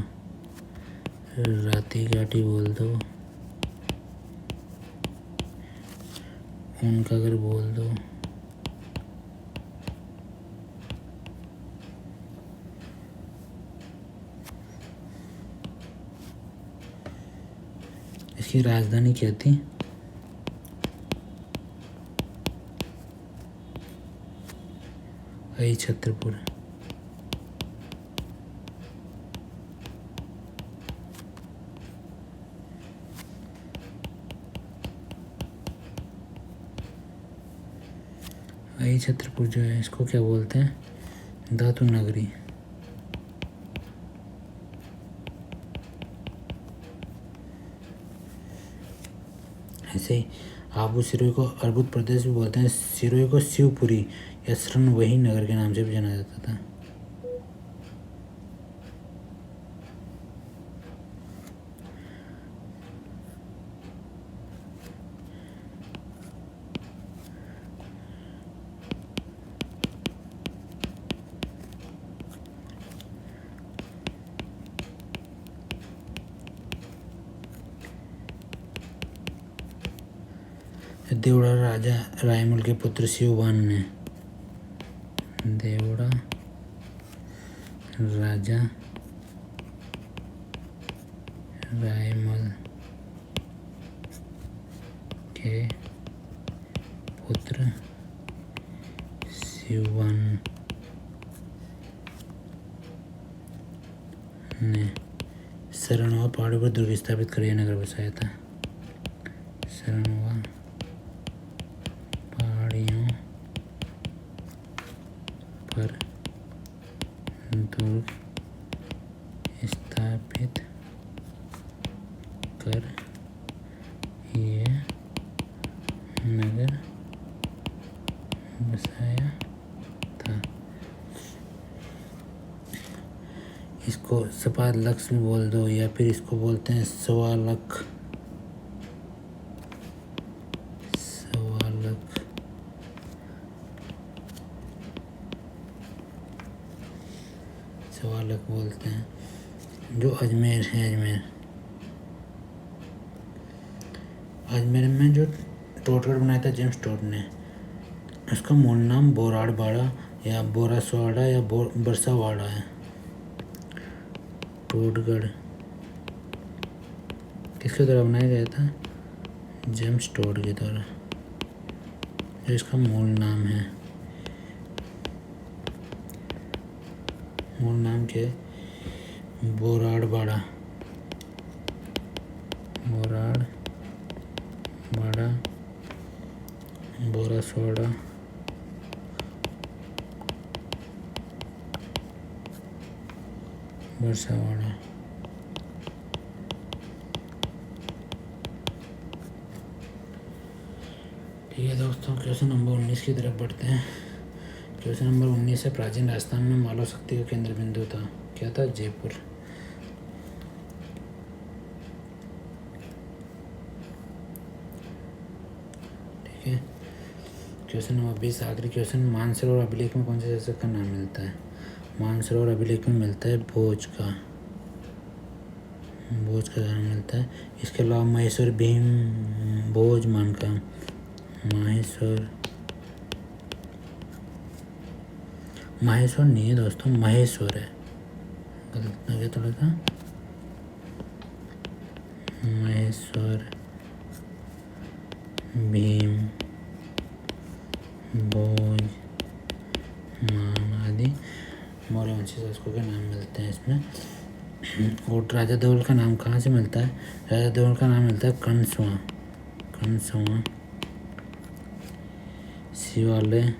राती घाटी बोल दो, उनका अगर बोल दो, इसकी राजधानी क्या थी? छत्रपुर। छत्रपुर जो है इसको क्या बोलते हैं? धातु नगरी। ऐसे ही आबू सिरोही को अर्बुद प्रदेश भी बोलते हैं। सिरोही को शिवपुरी या शरण वही नगर के नाम से भी जाना जाता था। देवड़ा राजा रायमल के पुत्र शिववान ने, देवड़ा राजा रायमल के पुत्र शिववान ने शरणवा पहाड़ी पर दुर्ग स्थापित कर यह नगर बसाया था। शरणवा पहाड़ियों पर दुर्ग स्थापित कर यह नगर बसाया था। इसको सपाद लक्ष्य भी बोल दो या फिर इसको बोलते हैं सवालक। सवालक बोलते हैं। जो अजमेर है, अजमेर में जो टोटगढ़ बनाया था जेम्स टोड ने, उसका मूल नाम बोराड़बाड़ा या बोरासवाड़ा या बरसावाड़ा है। टोटगढ़ किसके द्वारा बनाया गया था? जेम्स टोड के द्वारा, जो इसका मूल नाम है। मूल नाम क्या है? बोराड़बाड़ा। बोराड़बाड़ा, बोरासवाड़ा, बरसावाड़ा। ठीक है दोस्तों, क्वेश्चन नंबर 19 की तरफ बढ़ते हैं। क्वेश्चन नंबर 19 है, प्राचीन राजस्थान में मालवा शक्ति का केंद्र बिंदु था। क्या था? जयपुर। ठीक है। क्वेश्चन नंबर 20 आखिरी क्वेश्चन, मानसरोवर अभिलेख में कौन से शासक का नाम मिलता है? मानसरोवर अभिलेख में मिलता है भोज का नाम मिलता है। इसके अलावा महेश्वर भीम भोज मान का, माहेश्वर नहीं है दोस्तों, महेश्वर है। गलत हो गया थोड़ा सा। महेश्वर भीम भोज मान आदि मौर्य वंशी शासकों के नाम मिलते हैं इसमें। और राजा धवल का नाम कहाँ से मिलता है? राजा धवल का नाम मिलता है कणसवा शिवालय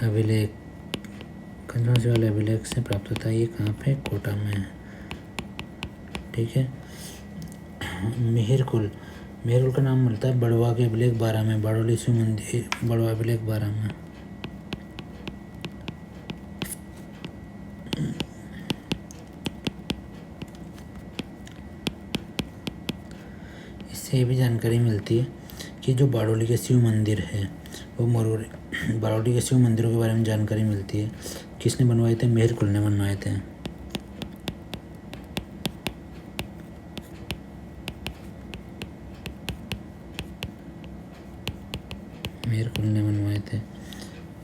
अभिलेख, कंजवा शिवालय अभिलेख से प्राप्त होता है। ये कहाँ पे? कोटा में है। ठीक है। मेहरकुल का नाम मिलता है बड़वा के अभिलेख 12 में, बाड़ोली शिव मंदिर बड़वा अभिलेख 12 में। इससे ये भी जानकारी मिलती है कि जो बाड़ोली के शिव मंदिर है वो बाड़ोली के शिव मंदिरों के बारे में जानकारी मिलती है। किसने बनवाए थे? मेहरकुल ने बनवाए थे। मेरकुल ने बनवाए थे।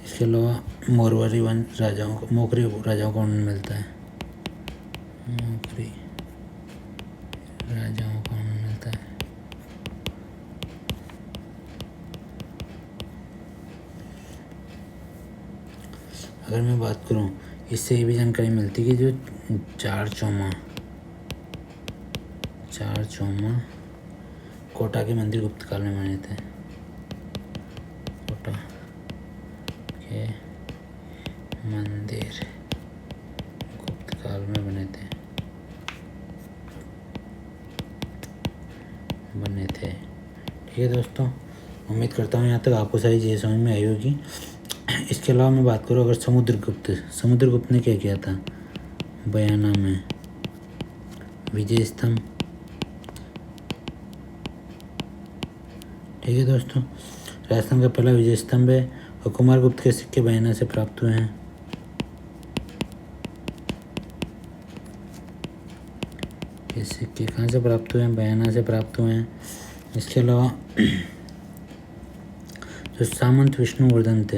इसके अलावा मोरवारी वंश राजाओं को, मोकरी राजाओं को उन्हें मिलता है। मोकरी राजाओं को उन्हें मिलता है। अगर मैं बात करूं, इससे ये भी जानकारी मिलती है कि जो चार चौमा कोटा के मंदिर गुप्त काल में बने थे। कोटा के मंदिर गुप्त काल में बने थे। ठीक है दोस्तों, उम्मीद करता हूँ यहाँ तक आपको सारी चीज़ें समझ में आई होगी। इसके अलावा मैं बात करूँ अगर समुद्रगुप्त ने क्या किया था, बयाना में विजय स्तंभ। ठीक है दोस्तों, राजस्थान का पहला विजय स्तंभ है और कुमारगुप्त के सिक्के बयाना से प्राप्त हुए हैं। ये सिक्के कहाँ से प्राप्त हुए हैं, बयाना से प्राप्त हुए हैं। इसके अलावा जो सामंत विष्णुवर्धन थे,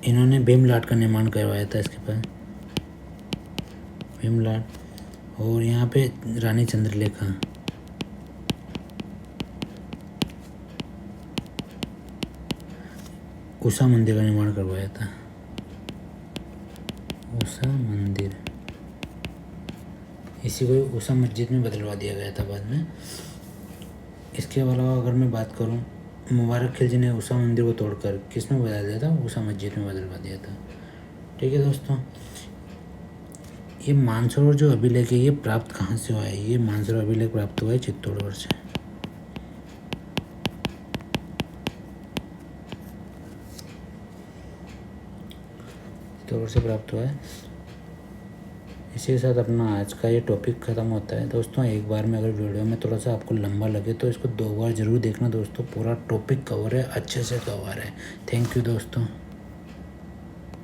इन्होंने भीमलाट का निर्माण करवाया था इसके पास, भीमलाट। और यहाँ पे रानी चंद्रलेखा, उषा मंदिर का निर्माण करवाया था। उषा मंदिर, इसी को उषा मस्जिद में बदलवा दिया गया था बाद में। इसके अलावा अगर मैं बात करूं, मुबारक खिलजी ने उषा मंदिर को तोड़कर किस में बदल दिया था, उषा मस्जिद में बदलवा दिया था। ठीक है दोस्तों, ये मानसरोवर जो अभिलेख है ये प्राप्त कहाँ से हुआ है, ये मानसरोवर अभिलेख प्राप्त हुआ है चित्तौड़गढ़ से। चित्तौड़गढ़ से प्राप्त हुआ है। इसी के साथ अपना आज का ये टॉपिक ख़त्म होता है दोस्तों। एक बार में अगर वीडियो में थोड़ा सा आपको लंबा लगे तो इसको 2 बार ज़रूर देखना दोस्तों। पूरा टॉपिक कवर है, अच्छे से कवर है। थैंक यू दोस्तों।